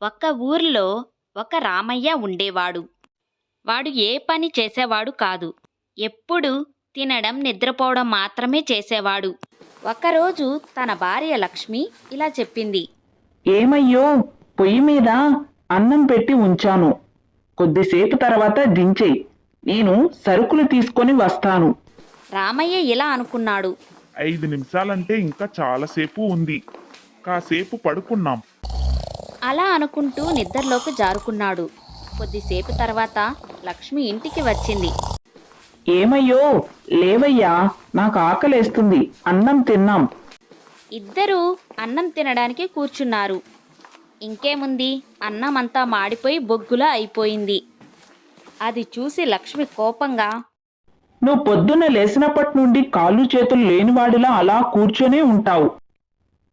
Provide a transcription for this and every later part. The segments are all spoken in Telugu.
ఒక ఊర్లో ఒక రామయ్య ఉండేవాడు. వాడు ఏ పని చేసేవాడు కాదు. ఎప్పుడూ తినడం, నిద్రపోవడం మాత్రమే చేసేవాడు. ఒకరోజు తన భార్య లక్ష్మి ఇలా చెప్పింది. ఏమయ్యో, పొయ్యి మీద అన్నం పెట్టి ఉంచాను. కొద్దిసేపు తర్వాత దించేయ్. నేను సరుకులు తీసుకొని వస్తాను. రామయ్య ఇలా అనుకున్నాడు. 5 నిమిషాలంటే ఇంకా చాలాసేపు ఉంది. కాసేపు పడుకున్నాం. అలా అనుకుంటూ నిద్రలోకి జారుకున్నాడు. కొద్దిసేపు తర్వాత లక్ష్మి ఇంటికి వచ్చింది. ఏమయ్యో, లేవయ్యా, నాకు ఆకలేస్తుంది. అన్నం తిన్నాం. ఇద్దరూ అన్నం తినడానికి కూర్చున్నారు. ఇంకేముంది, అన్నం అంతా మాడిపోయి బొగ్గులా అయిపోయింది. అది చూసి లక్ష్మి కోపంగా, నువ్వు పొద్దున్న లేచినప్పటి నుండి కాళ్ళు చేతులు లేనివాడిలా అలా కూర్చొనే ఉంటావు.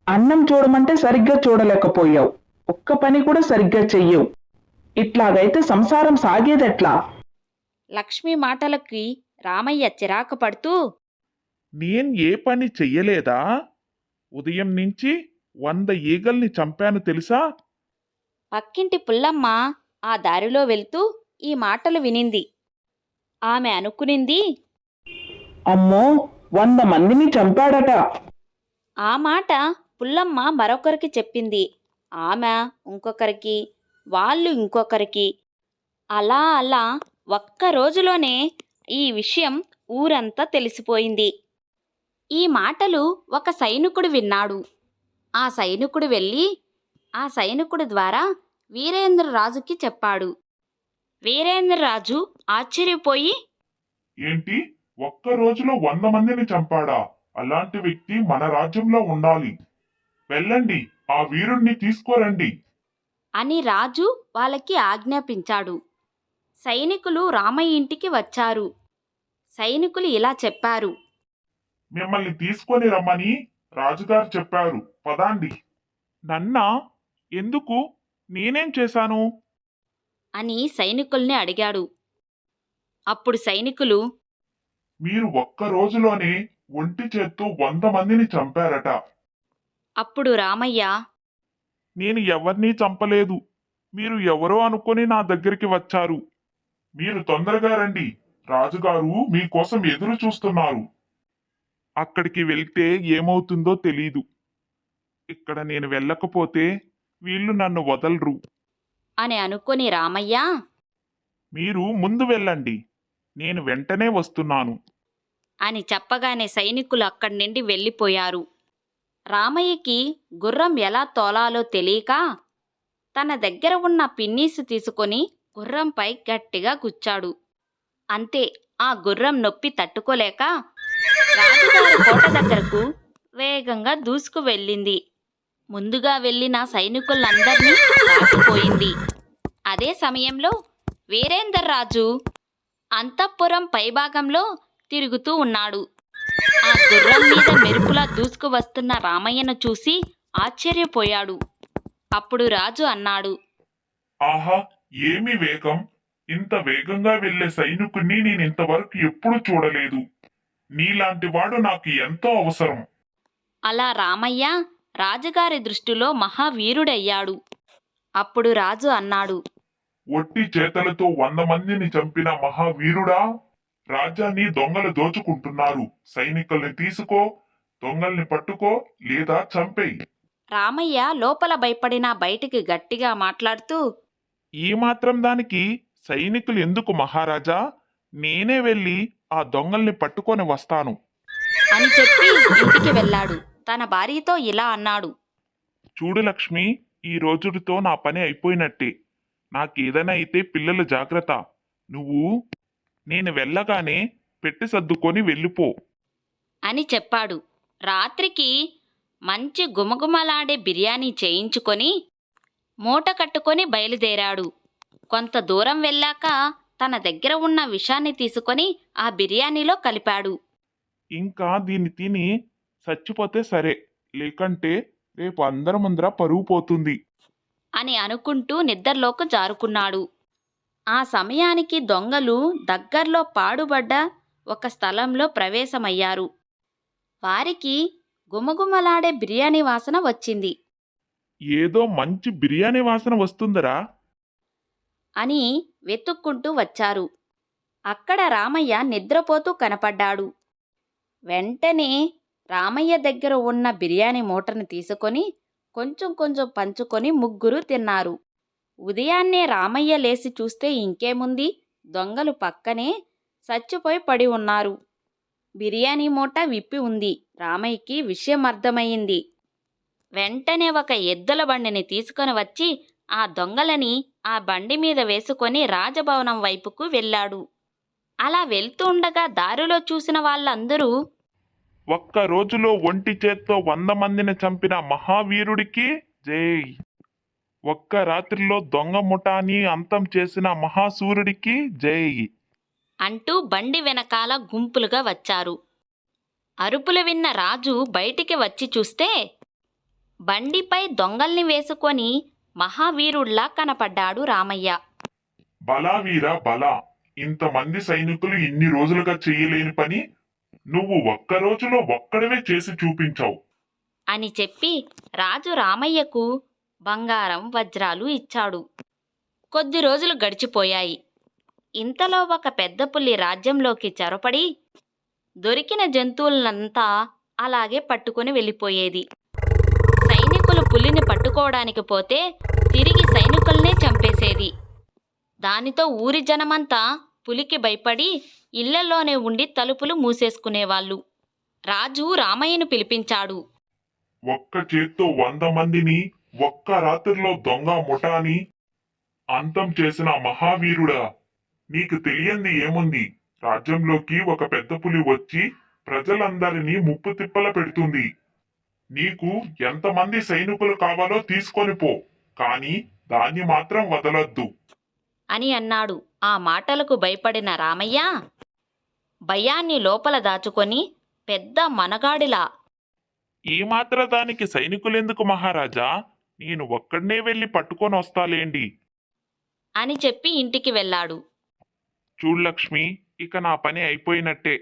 అన్నం చూడమంటే సరిగ్గా చూడలేకపోయావు. ఒక్క పని కూడా సరిగ్గా చెయ్యవు. ఇట్లాగైతే సంసారం సాగేదెట్లా? లక్ష్మి మాటలకి రామయ్య చిరాకు పడుతూ, నేను ఏ పని చెయ్యలేదా? ఉదయం నుంచి 100 ఈగల్ని చంపాను తెలుసా? పక్కింటి పుల్లమ్మ ఆ దారిలో వెళ్తూ ఈ మాటలు వినింది. ఆమె అనుకునింది, అమ్మో, 100 మందిని చంపాడట. ఆ మాట పుల్లమ్మ మరొకరికి చెప్పింది. ఆమె ఇంకొకరికి, వాళ్ళు ఇంకొకరికి. అలా అలా ఒక్క రోజులోనే ఈ విషయం ఊరంతా తెలిసిపోయింది. ఈ మాటలు ఒక సైనికుడు విన్నాడు. ఆ సైనికుడు వెళ్ళి ఆ సైనికుడి ద్వారా వీరేంద్రరాజుకి చెప్పాడు. వీరేంద్రరాజు ఆశ్చర్యపోయి, ఏంటి, ఒక్క రోజులో 100 మందిని చంపాడా? అలాంటి వ్యక్తి మన రాజ్యంలో ఉండాలి. వెళ్ళండి, ఆ వీరుణ్ణి తీసుకురండి అని రాజు వాళ్ళకి ఆజ్ఞాపించాడు. సైనికులు రామయ్య ఇంటికి వచ్చారు. సైనికులు ఇలా చెప్పారు. మిమ్మల్ని తీసుకొని రమ్మని రాజుగారు చెప్పారు. పదాండి. నన్నా? ఎందుకు? నేనేం చేశాను? అని సైనికుల్ని అడిగాడు. అప్పుడు సైనికులు, మీరు ఒక్క రోజులోనే ఒంటి చేత్తో 100 మందిని చంపారట. అప్పుడు రామయ్య, నేను ఎవరినీ చంపలేదు. మీరు ఎవరో అనుకొని నా దగ్గరికి వచ్చారు. మీరు తొందరగా రండి, రాజుగారు మీకోసం ఎదురు చూస్తున్నారు. అక్కడికి వెళ్తే ఏమవుతుందో తెలీదు. ఇక్కడ నేను వెళ్ళకపోతే వీళ్ళు నన్ను వదలరు. అని అనుకొని రామయ్య, మీరు ముందు వెళ్ళండి, నేను వెంటనే వస్తున్నాను అని చెప్పగానే సైనికులు అక్కడి నుండి వెళ్ళిపోయారు. రామయ్యకి గుర్రం ఎలా తోలాలో తెలియక తన దగ్గర ఉన్న పిన్నీసు తీసుకొని గుర్రంపై గట్టిగా గుచ్చాడు. అంతే, ఆ గుర్రం నొప్పి తట్టుకోలేక రాజుగారి కోట దగ్గరకు వేగంగా దూసుకు వెళ్ళింది. ముందుగా వెళ్ళిన సైనికులందర్నీ దాటిపోయింది. అదే సమయంలో వీరేంద్రరాజు అంతఃపురం పైభాగంలో తిరుగుతూ ఉన్నాడు. ఆ గుర్రం మీద మెరుపులా దూసుకు వస్తున్న రామయ్యను చూసి ఆశ్చర్యపోయాడు. అప్పుడు రాజు అన్నాడు. ఆహా, ఏమి వేగం! ఇంత వేగంగా వెళ్లే సైనికుణ్ణి నేనింతవరకు ఎప్పుడూ చూడలేదు. నీలాంటి వాడు నాకు ఎంతో అవసరం. అలా రామయ్య రాజుగారి దృష్టిలో మహావీరుడయ్యాడు. అప్పుడు రాజు అన్నాడు. ఒట్టి చేతలతో 100 మందిని చంపిన మహావీరుడా! రాజ్యాన్ని దొంగలు దోచుకుంటున్నారు. సైనికుల్ని తీసుకో, దొంగల్ని పట్టుకో, లేదా చంపేయి. రామయ్య లోపల భయపడినా బయటికి గట్టిగా మాట్లాడుతూ, ఈ మాత్రం దానికి సైనికులు ఎందుకు మహారాజా? నేనే వెళ్ళి ఆ దొంగల్ని పట్టుకొని వస్తాను అని చెప్పి ఇంటికి వెళ్ళాడు. తన భార్యతో ఇలా అన్నాడు. చూడు లక్ష్మి, ఈ రోజుతో నా పని అయిపోయినట్టే. నాకేదైనా అయితే పిల్లలు జాగ్రత్త. నువ్వు నేను వెళ్ళగానే పెట్టి సర్దుకొని వెళ్ళిపో అని చెప్పాడు. రాత్రికి మంచి గుమగుమలాడే బిర్యానీ చేయించుకొని మూట కట్టుకొని బయలుదేరాడు. కొంత దూరం వెళ్ళాక తన దగ్గర ఉన్న విషాన్ని తీసుకొని ఆ బిర్యానీలో కలిపాడు. ఇంకా దీన్ని తిని చచ్చిపోతే సరే, లేకంటే రేపు అందరి ముందర పరువు పోతుంది అని అనుకుంటూ నిద్రలోకి జారుకున్నాడు. ఆ సమయానికి దొంగలు దగ్గర్లో పాడుబడ్డ ఒక స్థలంలో ప్రవేశమయ్యారు. వారికి గుమగుమలాడే బిర్యానీ వాసన వచ్చింది. ఏదో మంచి బిర్యానీ వాసన వస్తుందరా. అని వెతుక్కుంటూ వచ్చారు. అక్కడ రామయ్య నిద్రపోతూ కనపడ్డాడు. వెంటనే రామయ్య దగ్గర ఉన్న బిర్యానీ మూటను తీసుకొని కొంచెం కొంచెం పంచుకొని ముగ్గురు తిన్నారు. ఉదయాన్నే రామయ్య లేచి చూస్తే ఇంకేముంది, దొంగలు పక్కనే చచ్చిపోయి పడి ఉన్నారు. బిర్యానీ మూట విప్పి ఉంది. రామయ్యకి విషయం అర్థమయ్యింది. వెంటనే ఒక ఎద్దుల బండిని తీసుకొని వచ్చి ఆ దొంగలని ఆ బండి మీద వేసుకొని రాజభవనం వైపుకు వెళ్ళాడు. అలా వెళ్తూ ఉండగా దారిలో చూసిన వాళ్ళందరూ ఒక్క రోజులో ఒంటి చేత్తో 100 మందిని చంపిన మహావీరుడికి జై. ఒక్క రాత్రిలో దొంగ ముఠాని అంతం చేసిన మహాసూరుడికి జై. అంటూ బండి వెనకాల గుంపులుగా వచ్చారు. అరుపులు విన్న రాజు బయటికి వచ్చి చూస్తే బండిపై దొంగల్ని వేసుకొని మహావీరుళ్లా కనపడ్డాడు రామయ్య. బలా వీరా బలా, ఇంతమంది సైనికులు ఇన్ని రోజులుగా చెయ్యలేని పని నువ్వు ఒక్క రోజులో ఒక్కడవే చేసి చూపించావు అని చెప్పి రాజు రామయ్యకు బంగారం వజ్రాలు ఇచ్చాడు. కొద్ది రోజులు గడిచిపోయాయి. ఇంతలో ఒక పెద్ద పులి రాజ్యంలోకి చొరపడి దొరికిన జంతువులనంతా అలాగే పట్టుకొని వెళ్ళిపోయేది. సైనికులు పులిని పట్టుకోవడానికి పోతే తిరిగి సైనికుల్నే చంపేసేది. దానితో ఊరి జనమంతా పులికి భయపడి ఇళ్లలోనే ఉండి తలుపులు మూసేసుకునేవాళ్ళు. రాజు రామయ్యను పిలిపించాడు. ఒక్క చేత్తో 100 మందిని ఒక్క రాత్రిలో దొంగ ముఠాని అంతం చేసిన మహావీరుడా, నీకు తెలియంది ఏముంది? రాజ్యంలోకి ఒక పెద్ద పులి వచ్చి ప్రజలందరినీ ముప్పు తిప్పల పెడుతుంది. నీకు ఎంతమంది సైనికులు కావాలో తీసుకొని పో, కానీ దాన్ని మాత్రం వదలొద్దు అని అన్నాడు. ఆ మాటలకు భయపడిన రామయ్య భయాన్ని లోపల దాచుకొని పెద్ద మనగాడిలా ఈ మాత్ర దానికి సైనికులెందుకు మహారాజా, నేను ఒక్కడనే వెళ్ళి పట్టుకొని వస్తాలేండి అని చెప్పి ఇంటికి వెళ్ళాడు. చూడు లక్ష్మి, ఇక నా పని అయిపోయినట్టే.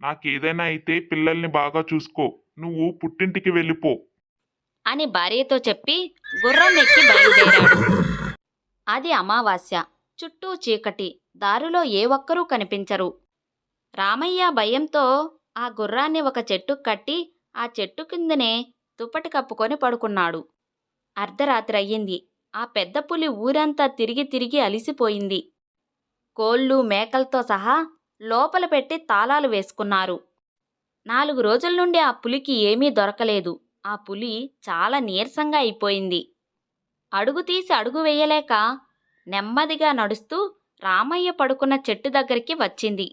నాకేదైనా అయితే పిల్లల్ని బాగా చూసుకో, నువ్వు పుట్టింటికి వెళ్ళిపో అని భార్యతో చెప్పి గుర్రం ఎక్కి బయలుదేరాడు. అది అమావాస్య. చుట్టూ చీకటి. దారిలో ఏ ఒక్కరూ కనిపించరు. రామయ్య భయంతో ఆ గుర్రాన్ని ఒక చెట్టుకు కట్టి ఆ చెట్టు కిందనే దుప్పటి కప్పుకొని పడుకున్నాడు. అర్ధరాత్రి అయ్యింది. ఆ పెద్ద పులి ఊరంతా తిరిగి తిరిగి అలిసిపోయింది. కోళ్ళు మేకలతో సహా లోపల పెట్టి తాళాలు వేసుకున్నారు. 4 రోజుల నుండి ఆ పులికి ఏమీ దొరకలేదు. ఆ పులి చాలా నీరసంగా అయిపోయింది. అడుగు తీసి అడుగు వేయలేక నెమ్మదిగా నడుస్తూ రామయ్య పడుకున్న చెట్టు దగ్గరికి వచ్చింది.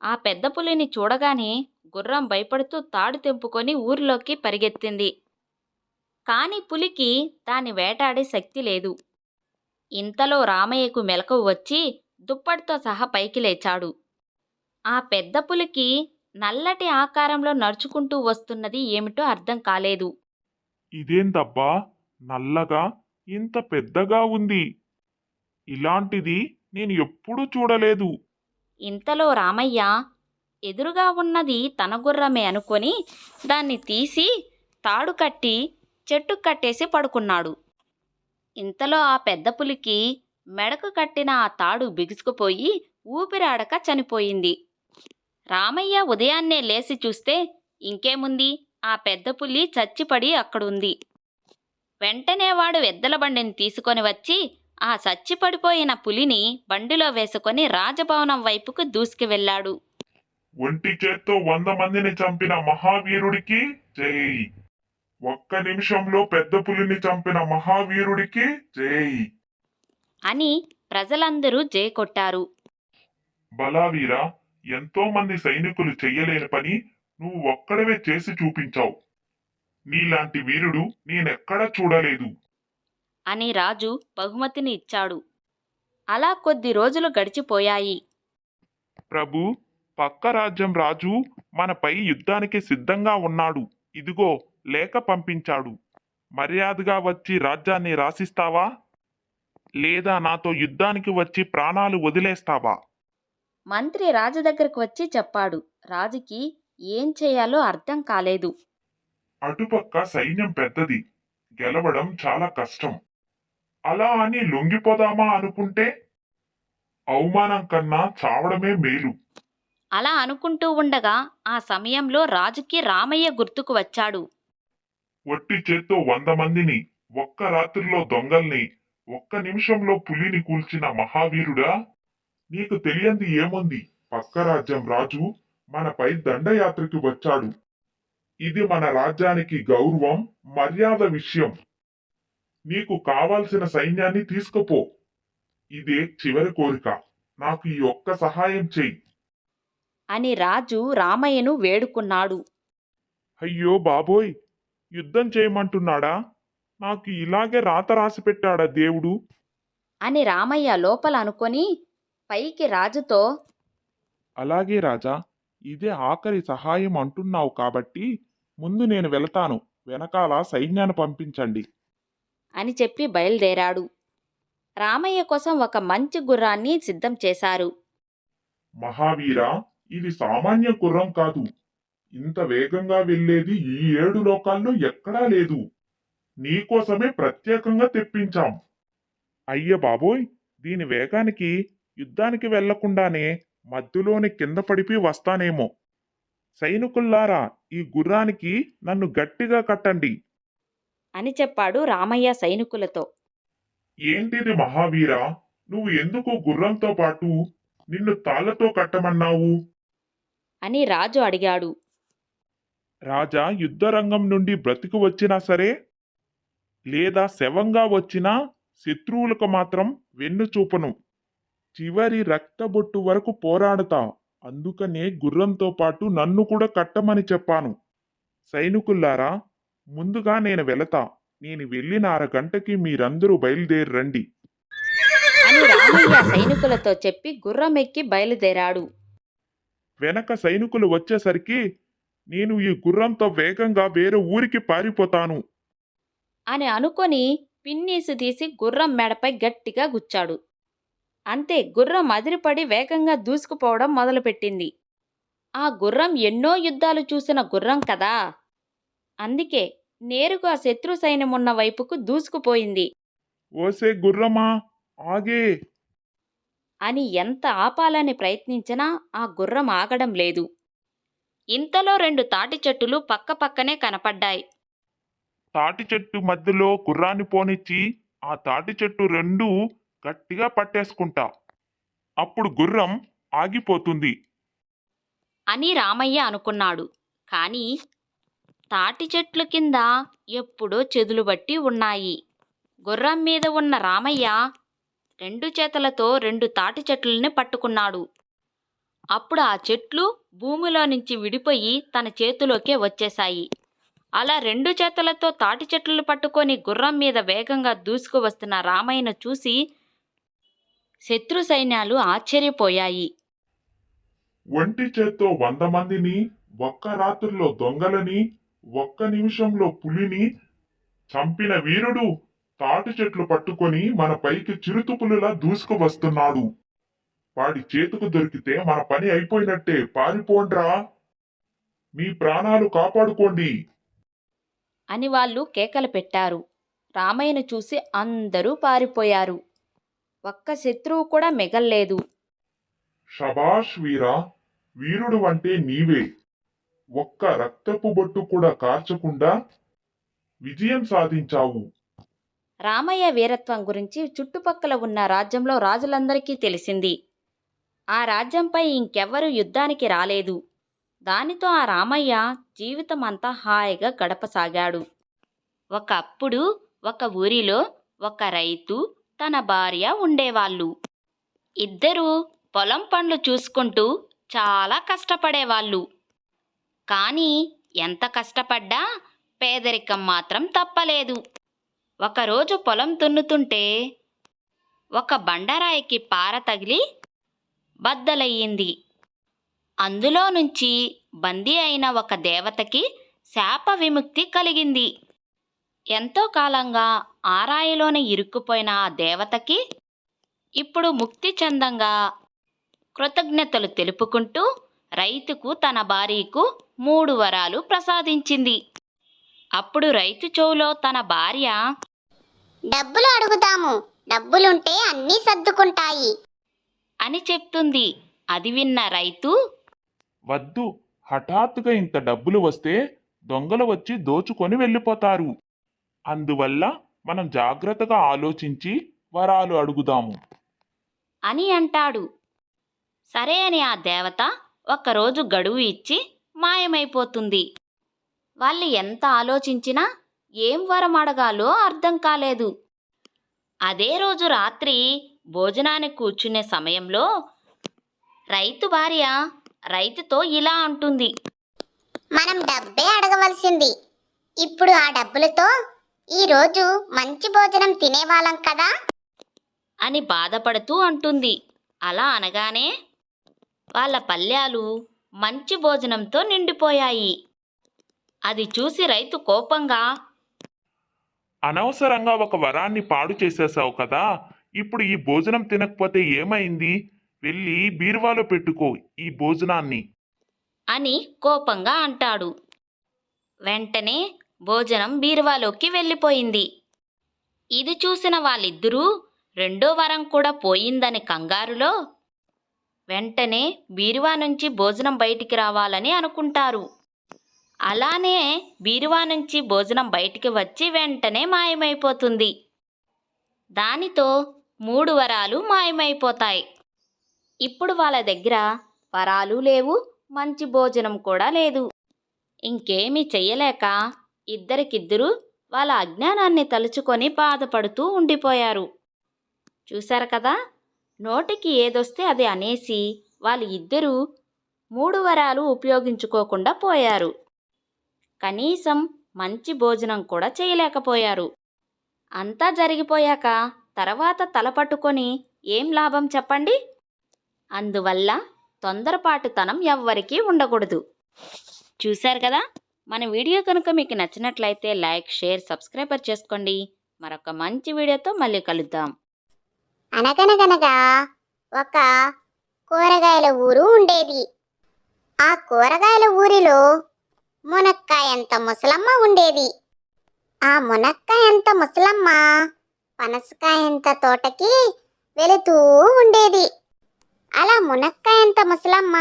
ఆ పెద్ద పులిని చూడగానే గుర్రం భయపడుతూ తాడు తెంపుకొని ఊరిలోకి పరిగెత్తింది. కాని పులికి దాన్ని వేటాడే శక్తి లేదు. ఇంతలో రామయ్యకు మెలకువ వచ్చి దుప్పటితో సహా పైకి లేచాడు. ఆ పెద్ద పులికి నల్లటి ఆకారంలో నడుచుకుంటూ వస్తున్నది ఏమిటో అర్థం కాలేదు. ఇదేందబ్బా, నల్లగా ఇంత పెద్దగా ఉంది, ఇలాంటిది నేను ఎప్పుడూ చూడలేదు. ఇంతలో రామయ్య ఎదురుగా ఉన్నది తన గుర్రమే అనుకొని దాన్ని తీసి తాడు కట్టి చెట్టుకు కట్టేసి పడుకున్నాడు. ఇంతలో ఆ పెద్ద పులికి మెడకు కట్టిన ఆ తాడు బిగుసుకుపోయి ఊపిరాడక చనిపోయింది. రామయ్య ఉదయాన్నే లేచి చూస్తే ఇంకేముంది, ఆ పెద్ద పులి చచ్చిపడి అక్కడుంది. వెంటనే వాడు ఎద్దల బండిని తీసుకొని వచ్చి ఆ చచ్చిపడిపోయిన పులిని బండిలో వేసుకొని రాజభవనం వైపుకు దూసుకు వెళ్ళాడు. ఒంటి చేత్తో 100 మందిని చంపిన మహావీరుడికి జై. ఒక్క నిమిషంలో పెద్ద పులిని చంపిన మహావీరుడికి జై అని ప్రజలందరూ జై కొట్టారు. బలావీరా, ఎంతో మంది సైనికులు చెయ్యలేని పని నువ్వు ఒక్కడవే చేసి చూపించావు. నీలాంటి వీరుడు నేనెక్కడా చూడలేదు అని రాజు బహుమతిని ఇచ్చాడు. అలా కొద్ది రోజులు గడిచిపోయాయి. ప్రభు, పక్క రాజ్యం రాజు మనపై యుద్ధానికి సిద్ధంగా ఉన్నాడు. ఇదిగో లేఖ పంపించాడు. మర్యాదగా వచ్చి రాజ్యాన్ని రాసిస్తావా, లేదా నాతో యుద్ధానికి వచ్చి ప్రాణాలు వదిలేస్తావా? మంత్రి రాజు దగ్గరకు వచ్చి చెప్పాడు. రాజుకి ఏం చేయాలో అర్థం కాలేదు. అటుపక్క సైన్యం పెద్దది, గెలవడం చాలా కష్టం. అలా అని లొంగిపోదామా అనుకుంటే అవమానం కన్నా చావడమే మేలు. అలా అనుకుంటూ ఉండగా ఆ సమయంలో రాజుకి రామయ్య గుర్తుకు వచ్చాడు. ఒట్టి చేత్తో 100 మందిని, ఒక్క రాత్రిలో దొంగల్ని, ఒక్క నిమిషంలో పులిని కూల్చిన మహావీరుడా, నీకు తెలియంది ఏముంది? పక్క రాజ్యం రాజు మనపై దండయాత్రకి వచ్చాడు. ఇది మన రాజ్యానికి గౌరవం, మర్యాద విషయం. నీకు కావాల్సిన సైన్యాన్ని తీసుకుపో. ఇదే చివరి కోరిక. నాకు ఈ ఒక్క సహాయం చెయ్యి. అని రాజు రామయ్యను వేడుకున్నాడు. అయ్యో బాబోయ్, యుద్ధం చేయమంటున్నాడా? నాకు ఇలాగే రాత రాసి పెట్టాడా దేవుడు? అని రామయ్య లోపల అనుకొని పైకి రాజుతో, అలాగే రాజా, ఇదే ఆఖరి సహాయం అంటున్నావు కాబట్టి ముందు నేను వెళతాను. వెనకాల సైన్యాన్ని పంపించండి. అని చెప్పి బయలుదేరాడు. రామయ్య కోసం ఒక మంచి గుర్రాన్ని సిద్ధం చేశారు. మహావీరా, ఇది సామాన్య గుర్రం కాదు. ఇంత వేగంగా వెళ్ళేది ఈ 7 లోకాల్లో ఎక్కడా లేదు. నీకోసమే ప్రత్యేకంగా తెప్పించాం. అయ్య బాబోయ్, దీని వేగానికి యుద్ధానికి వెళ్లకుండానే మధ్యలోని కింద పడిపి వస్తానేమో. సైనికుల్లారా, ఈ గుర్రానికి నన్ను గట్టిగా కట్టండి. అని చెప్పాడు రామయ్య సైనికులతో. ఏంటిది మహావీరా, నువ్వు ఎందుకు గుర్రంతో పాటు నిన్ను తాళ్లతో కట్టమన్నావు? అని రాజు అడిగాడు. రాజా, యుద్ధరంగం నుండి బ్రతికి వచ్చినా సరే, లేదా శవంగా వచ్చినా శత్రువులకు మాత్రం వెన్ను చూపను. చివరి రక్తబొట్టు వరకు పోరాడతా. అందుకనే గుర్రంతో పాటు నన్ను కూడా కట్టమని చెప్పాను. సైనికుల్లారా, ముందుగా నేను వెళతా. నేను వెళ్ళిన 1/2 గంటకి మీరందరూ బయలుదేరండి. అని రామయ్య సైనికులతో చెప్పి గుర్రం ఎక్కి బయలుదేరాడు. వెనక సైనికులు వచ్చేసరికి నేను ఈ గుర్రంతో వేగంగా వేరే ఊరికి పారిపోతాను. అని అనుకొని పిన్నీసు తీసి గుర్రం మెడపై గట్టిగా గుచ్చాడు. అంతే, గుర్రం అదిరిపడి వేగంగా దూసుకుపోవడం మొదలుపెట్టింది. ఆ గుర్రం ఎన్నో యుద్ధాలు చూసిన గుర్రం కదా, అందుకే నేరుగా శత్రు సైన్యమున్న వైపుకు దూసుకుపోయింది. ఓసే గుర్రమా, ఆగే! అని ఎంత ఆపాలని ప్రయత్నించినా ఆ గుర్రం ఆగడం లేదు. ఇంతలో 2 తాటి చెట్టులు పక్కపక్కనే కనపడ్డాయి. తాటి చెట్టు మధ్యలో గుర్రాన్ని పోనిచ్చి ఆ తాటి చెట్టు 2 గట్టిగా పట్టేసుకుంటా. అప్పుడు గుర్రం ఆగిపోతుంది. అని రామయ్య అనుకున్నాడు. కాని తాటి చెట్ల కింద ఎప్పుడో చెదులు బట్టి ఉన్నాయి. గుర్రం మీద ఉన్న రామయ్య 2 చేతులతో 2 తాటి చెట్లని పట్టుకున్నాడు. అప్పుడు ఆ చెట్లు భూమిలో నుంచి విడిపోయి తన చేతిలోకే వచ్చేశాయి. అలా 2 చేతులతో తాటి చెట్లు పట్టుకొని గుర్రం మీద వేగంగా దూసుకు వస్తున్న రామయ్యను చూసి శత్రు సైన్యాలు ఆశ్చర్యపోయాయి. ఒంటి చేత్తో 100 మందిని, ఒక్క రాత్రిలో దొంగలని, ఒక్క నిమిషంలో పులిని చంపిన వీరుడు తాటి చెట్లు పట్టుకొని మన పైకి చిరుతుపులులా దూసుకు వస్తున్నాడు. వాడి చేతుకు దొరికితే మన పని అయిపోయినట్టే. పారిపోండ్రా, మీ ప్రాణాలు కాపాడుకోండి. అని వాళ్ళు కేకలు పెట్టారు. రామయ్యను చూసి అందరూ పారిపోయారు. ఒక్క శత్రువు కూడా మిగల్లేదు. షబాష్ వీరా, వీరుడు అంటే నీవే. ఒక్క రక్తపు బొట్టు కూడా కార్చకుండా విజయం సాధించావు. రామయ్య వీరత్వం గురించి చుట్టుపక్కల ఉన్న రాజ్యంలో రాజులందరికీ తెలిసింది. ఆ రాజ్యంపై ఇంకెవ్వరూ యుద్ధానికి రాలేదు. దానితో ఆ రామయ్య జీవితం అంతా హాయిగా గడపసాగాడు. ఒకప్పుడు ఒక ఊరిలో ఒక రైతు, తన భార్య ఉండేవాళ్ళు. ఇద్దరూ పొలం పనులు చూసుకుంటూ చాలా కష్టపడేవాళ్ళు. కానీ ఎంత కష్టపడ్డా పేదరికం మాత్రం తప్పలేదు. ఒకరోజు పొలం దున్నుతుంటే ఒక బండరాయికి పార తగిలి బద్దలయ్యింది. అందులో నుంచి బందీ అయిన ఒక దేవతకి శాప విముక్తి కలిగింది. ఎంతో కాలంగా ఆ రాయిలోనే ఇరుక్కుపోయిన ఆ దేవతకి ఇప్పుడు ముక్తి చెందంగా కృతజ్ఞతలు తెలుపుకుంటూ రైతుకు తన భార్యకు 3 వరాలు ప్రసాదించింది. అప్పుడు రైతు చెవులో తన భార్య డబ్బులు అడుగుదాము, డబ్బులుంటే అన్నీ సర్దుకుంటాయి అని చెప్తుంది. అది విన్న రైతు వద్దు, హఠాత్తుగా ఇంత డబ్బులు వస్తే దొంగలు వచ్చి దోచుకొని వెళ్ళిపోతారు. అందువల్ల మనం జాగ్రత్తగా ఆలోచించి వరాలు అడుగుదాము. అని అంటాడు. సరే అని ఆ దేవత ఒక్కరోజు గడువు ఇచ్చి మాయమైపోతుంది. వాళ్ళు ఎంత ఆలోచించినా ఏం వరం అడగాలో అర్థం కాలేదు. అదే రోజు రాత్రి భోజనానికి కూర్చునే సమయంలో రైతు భార్య రైతుతో ఇలా అంటుంది. మనం డబ్బే అడగవలసింది. ఇప్పుడు ఆ డబ్బులతో ఈరోజు మంచి భోజనం తినేవాళ్ళం కదా అని బాధపడుతూ అంటుంది. అలా అనగానే వాళ్ళ పళ్ళ్యాలు మంచి భోజనంతో నిండిపోయాయి. అది చూసి రైతు కోపంగా అనవసరంగా ఒక వరాన్ని పాడు చేసేసావు కదా. ఇప్పుడు ఈ భోజనం తినకపోతే ఏమైంది? వెళ్ళి బీరువాలో పెట్టుకో ఈ భోజనాన్ని అని కోపంగా అంటాడు. వెంటనే భోజనం బీరువాలోకి వెళ్ళిపోయింది. ఇది చూసిన వాళ్ళిద్దరూ రెండో వరం కూడా పోయిందని కంగారులో వెంటనే బీరువా నుంచి భోజనం బయటికి రావాలని అనుకుంటారు. అలానే బీరువా నుంచి భోజనం బయటికి వచ్చి వెంటనే మాయమైపోతుంది. దానితో 3 వరాలు మాయమైపోతాయి. ఇప్పుడు వాళ్ళ దగ్గర వరాలు లేవు, మంచి భోజనం కూడా లేదు. ఇంకేమీ చెయ్యలేక ఇద్దరికిద్దరు వాళ్ళ అజ్ఞానాన్ని తలుచుకొని బాధపడుతూ ఉండిపోయారు. చూశారు కదా, నోటికి ఏదొస్తే అది అనేసి వాళ్ళు ఇద్దరూ 3 వరాలు ఉపయోగించుకోకుండా పోయారు. కనీసం మంచి భోజనం కూడా చేయలేకపోయారు. అంతా జరిగిపోయాక తర్వాత తలపట్టుకొని ఏం లాభం చెప్పండి? అందువల్ల తొందరపాటుతనం ఎవ్వరికీ ఉండకూడదు. చూశారు కదా, మన వీడియో కనుక మీకు నచ్చినట్లయితే లైక్, షేర్, సబ్స్క్రైబర్ చేసుకోండి. మరొక మంచి వీడియోతో మళ్ళీ కలుద్దాం. అనగనగనగా ఒక కూరగాయల ఊరు ఉండేది. ఆ కూరగాయల ఊరిలో మునక్కాయంత ముసలమ్మ ఉండేది. ఆ మునక్కాయంత ముసలమ్మ పనసకాయంత తోటకి వెళుతూ ఉండేది. అలా మునక్కాయంత ముసలమ్మ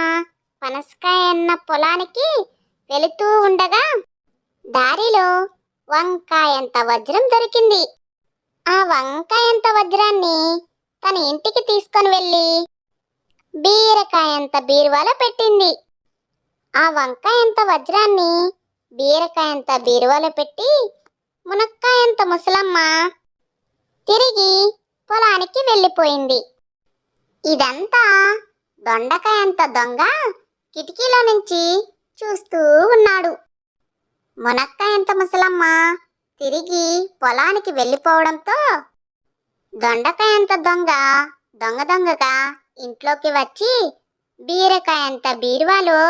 పనసకాయన్న పొలానికి వెళుతూ ఉండగా దారిలో వంకాయంత వజ్రం దొరికింది. ఆ వంకాయంత వజ్రాన్ని తన ఇంటికి తీసుకొని వెళ్ళి బీరకాయంత బీరువాలో పెట్టింది. ఆ వంకాయంత వజ్రాన్ని బీరకాయంత బీరువాలో పెట్టి మునక్కాయంత ముసలమ్మ తిరిగి పొలానికి వెళ్ళిపోయింది. ఇదంతా దొండకాయంత దొంగ కిటికీలో నుంచి చూస్తూ ఉన్నాడు. మునక్కాయంత ముసలమ్మ తిరిగి పొలానికి వెళ్ళిపోవడంతో దొండకాయంత దొంగ దొంగగా ఇంట్లోకి వచ్చి బీరకాయంత బీరువాలో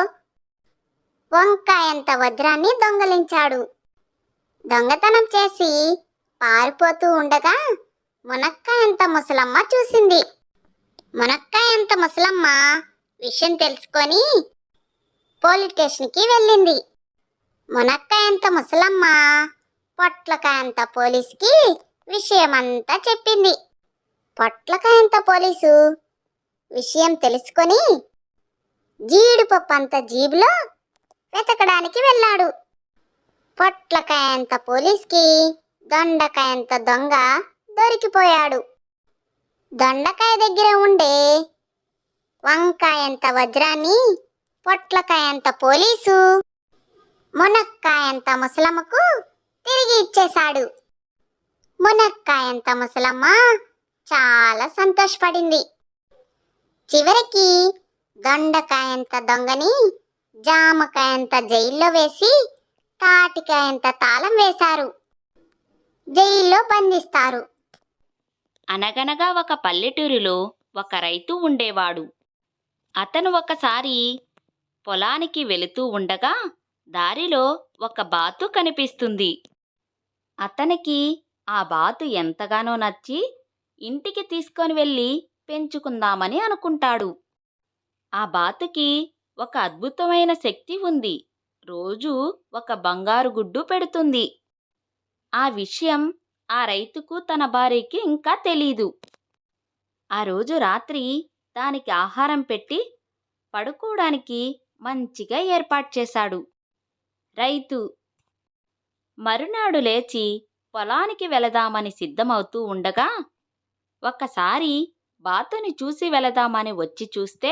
వంకాయంత వజ్రాన్ని దొంగలించాడు. దొంగతనం చేసి పారిపోతూ ఉండగా మునక్కాయంత ముసలమ్మ చూసింది. మునక్కాయంత ముసలమ్మ విషయం తెలుసుకొని పోలీస్ స్టేషన్కి వెళ్ళింది. మునక్కాయంత ముసలమ్మ పొట్లకాయంత పోలీస్కి విషయమంతా చెప్పింది. పొట్లకాయంత పోలీసు విషయం తెలుసుకొని జీడిపప్పంత జీబులో వెతకడానికి వెళ్ళాడు. పొట్లకాయంత పోలీస్కి దొండకాయంత దొంగ దొరికిపోయాడు. దొండకాయ దగ్గర ఉండే వంకాయంత వజ్రాన్ని పొట్లకాయంత పోలీసు మునక్కాయంత ముసలమ్మకు తిరిగి ఇచ్చేశాడు. మునక్కాయంత ముసలమ్మ చాలా సంతోషపడింది. చివరికి దొండకాయంత దొంగని జామకాయంత జైల్లో వేసి తాటికాయంత తాళం వేశారు. జైల్లో బంధిస్తారు. అనగనగా ఒక పల్లెటూరిలో ఒక రైతు ఉండేవాడు. అతను ఒకసారి పొలానికి వెళుతూ ఉండగా దారిలో ఒక బాతు కనిపిస్తుంది. అతనికి ఆ బాతు ఎంతగానో నచ్చి ఇంటికి తీసుకొని వెళ్ళి పెంచుకుందామని అనుకుంటాడు. ఆ బాతుకి ఒక అద్భుతమైన శక్తి ఉంది. రోజూ ఒక బంగారు గుడ్డు పెడుతుంది. ఆ విషయం ఆ రైతుకు తన భార్యకి ఇంకా తెలీదు. ఆ రోజు రాత్రి దానికి ఆహారం పెట్టి పడుకోవడానికి మంచిగా ఏర్పాటు చేశాడు రైతు. మరునాడు లేచి పొలానికి వెళదామని సిద్ధమవుతూ ఉండగా ఒక్కసారి బాతుని చూసి వెళదామని వచ్చి చూస్తే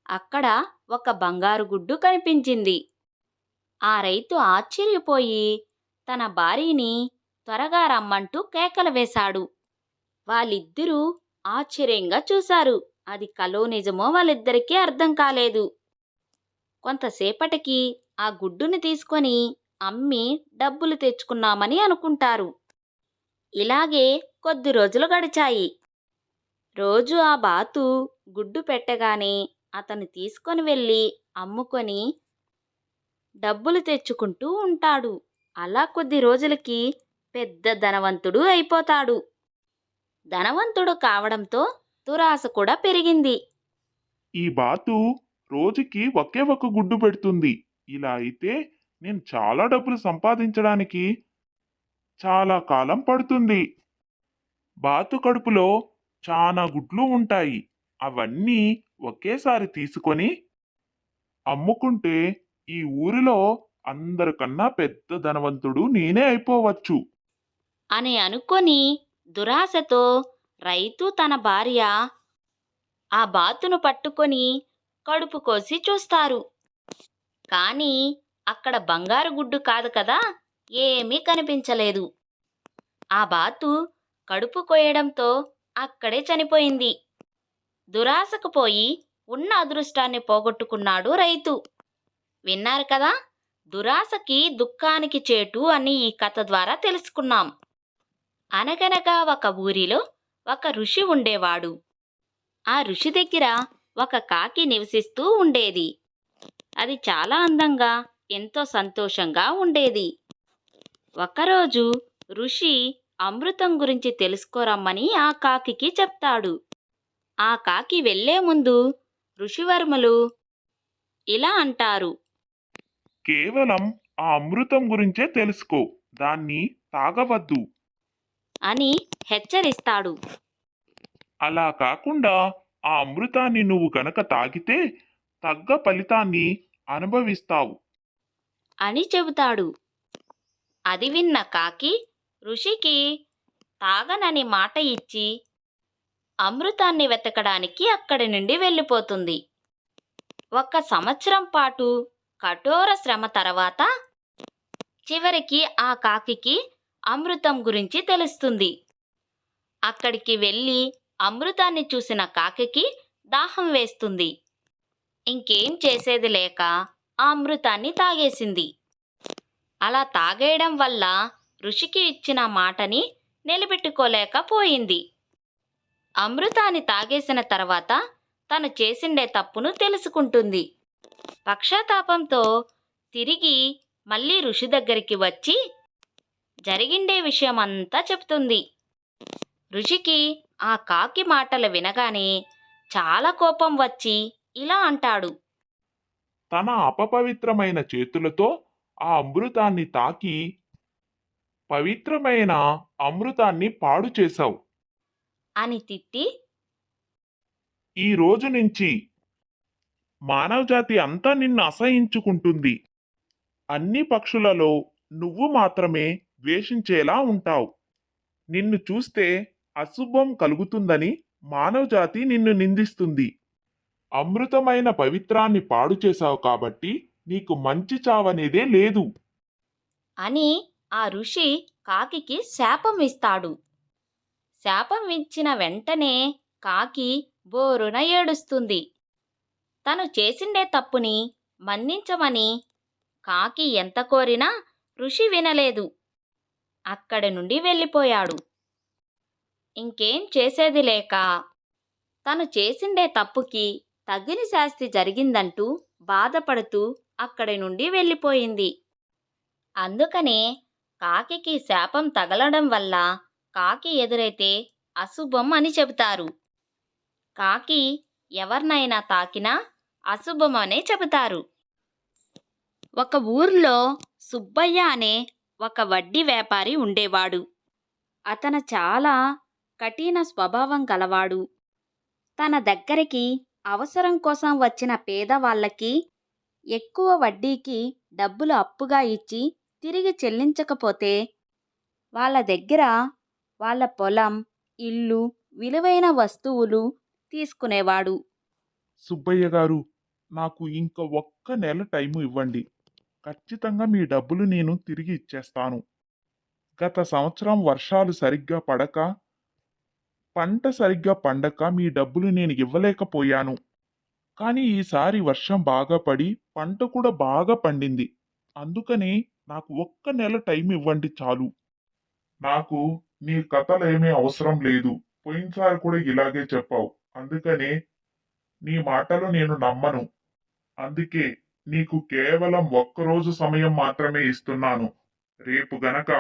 అక్కడ ఒక బంగారు గుడ్డు కనిపించింది. ఆ రైతు ఆశ్చర్యపోయి తన భార్యని త్వరగా రమ్మంటూ కేకలు వేశాడు. వాళ్ళిద్దరూ ఆశ్చర్యంగా చూశారు. అది కలో నిజమో వాళ్ళిద్దరికీ అర్థం కాలేదు. కొంతసేపటికి ఆ గుడ్డుని తీసుకొని అమ్మి డబ్బులు తెచ్చుకున్నామని అనుకుంటారు. ఇలాగే కొద్ది రోజులు గడిచాయి. రోజు ఆ బాతు గుడ్డు పెట్టగానే అతను తీసుకొని వెళ్ళి అమ్ముకొని డబ్బులు తెచ్చుకుంటూ ఉంటాడు. అలా కొద్ది రోజులకి పెద్ద ధనవంతుడు అయిపోతాడు. ధనవంతుడు కావడంతో దురాశ కూడా పెరిగింది. ఈ బాతు రోజుకి ఒకే ఒక గుడ్డు పెడుతుంది. ఇలా అయితే నేను చాలా డబ్బులు సంపాదించడానికి చాలా కాలం పడుతుంది. బాతు కడుపులో చాలా గుడ్లు ఉంటాయి. అవన్నీ ఒకేసారి తీసుకొని అమ్ముకుంటే ఈ ఊరిలో అందరికన్నా పెద్ద ధనవంతుడు నేనే అయిపోవచ్చు. అని అనుకొని దురాశతో రైతు తన భార్య ఆ బాతును పట్టుకొని కడుపు కోసి చూస్తారు. కానీ అక్కడ బంగారు గుడ్డు కాదు కదా, ఏమీ కనిపించలేదు. ఆ బాతు కడుపు కోయడంతో అక్కడే చనిపోయింది. దురాశకు పోయి ఉన్న అదృష్టాన్ని పోగొట్టుకున్నాడు రైతు. విన్నారు కదా, దురాశకి దుఃఖానికి చేటు అని ఈ కథ ద్వారా తెలుసుకున్నాం. అనగనగా ఒక ఊరిలో ఒక ఋషి ఉండేవాడు. ఆ ఋషి దగ్గర ఒక కాకి నివసిస్తూ ఉండేది. అది చాలా అందంగా ఎంతో సంతోషంగా ఉండేది. ఒకరోజు ఋషి అమృతం గురించి తెలుసుకోరమ్మని ఆ కాకికి చెప్తాడు. ఆ కాకి వెళ్లే ముందు ఋషివర్మలు ఇలా అంటారు. కేవలం ఆ అమృతం గురించే తెలుసుకో, దాన్ని తాగవద్దు. అని హెచ్చరిస్తాడు. అలా కాకుండా ఆ అమృతాన్ని నువ్వు గనక తాగితే తగ్గ ఫలితాన్ని అనుభవిస్తావు. అని చెబుతాడు. అది విన్న కాకి ఋషికి తాగనని మాట ఇచ్చి అమృతాన్ని వెతకడానికి అక్కడి నుండి వెళ్ళిపోతుంది. 1 సంవత్సరం పాటు కఠోర శ్రమ తర్వాత చివరికి ఆ కాకికి అమృతం గురించి తెలుస్తుంది. అక్కడికి వెళ్ళి అమృతాన్ని చూసిన కాకికి దాహం వేస్తుంది. ఇంకేం చేసేది లేక ఆ అమృతాన్ని తాగేసింది. అలా తాగేయడం వల్ల ఋషికి ఇచ్చిన మాటని నిలబెట్టుకోలేకపోయింది. అమృతాన్ని తాగేసిన తర్వాత తను చేసిండే తప్పును తెలుసుకుంటుంది. పశ్చాత్తాపంతో తిరిగి మళ్ళీ ఋషి దగ్గరికి వచ్చి జరిగిండే విషయమంతా చెప్తుంది. ఋషికి ఆ కాకి మాటలు వినగానే చాలా కోపం వచ్చి ఇలా అంటాడు. తన అపవిత్రమైన చేతులతో ఆ అమృతాన్ని తాకి పవిత్రమైన అమృతాన్ని పాడు చేశావు. అని తిట్టి ఈ రోజు నుంచి మానవజాతి అంతా నిన్ను అసహించుకుంటుంది. అన్ని పక్షులలో నువ్వు మాత్రమే ద్వేషించేలా ఉంటావు. నిన్ను చూస్తే అశుభం కలుగుతుందని మానవజాతి నిన్ను నిందిస్తుంది. అమృతమైన పవిత్రాన్ని పాడు చేశావు కాబట్టి నీకు మంచి చావనేదే లేదు. అని ఆ ఋషి కాకికి శాపం ఇస్తాడు. శాపం ఇచ్చిన వెంటనే కాకి బోరున ఏడుస్తుంది. తను చేసిండే తప్పుని మన్నించమని కాకి ఎంత కోరినా ఋషి వినలేదు. అక్కడి నుండి వెళ్ళిపోయాడు. ఇంకేం చేసేది లేక తను చేసిండే తప్పుకి తగిన శాస్తి జరిగిందంటూ బాధపడుతూ అక్కడి నుండి వెళ్ళిపోయింది. అందుకనే కాకికి శాపం తగలడం వల్ల కాకి ఎదురైతే అశుభం అని చెబుతారు. కాకి ఎవరినైనా తాకినా అశుభమనే చెబుతారు. ఒక ఊర్లో సుబ్బయ్య అనే ఒక వడ్డీ వ్యాపారి ఉండేవాడు. అతను చాలా కఠిన స్వభావం గలవాడు. తన దగ్గరికి అవసరం కోసం వచ్చిన పేదవాళ్ళకి ఎక్కువ వడ్డీకి డబ్బులు అప్పుగా ఇచ్చి తిరిగి చెల్లించకపోతే వాళ్ళ దగ్గర వాళ్ళ పొలం, ఇల్లు, విలువైన వస్తువులు తీసుకునేవాడు. సుబ్బయ్య గారు, నాకు ఇంక ఒక్క నెల టైము ఇవ్వండి. ఖచ్చితంగా మీ డబ్బులు నేను తిరిగి ఇచ్చేస్తాను. గత సంవత్సరం వర్షాలు సరిగ్గా పడక, పంట సరిగ్గా పండక మీ డబ్బులు నేను ఇవ్వలేకపోయాను. కానీ ఈసారి వర్షం బాగా పడి పంట కూడా బాగా పండింది. అందుకని నాకు ఒక్క నెల టైం ఇవ్వండి చాలు. నాకు నీ కథలేమీ అవసరం లేదు. పోయినసారి కూడా ఇలాగే చెప్పావు. అందుకనే నీ మాటలు నేను నమ్మను. అందుకే నీకు కేవలం ఒక్కరోజు సమయం మాత్రమే ఇస్తున్నాను. రేపు గనక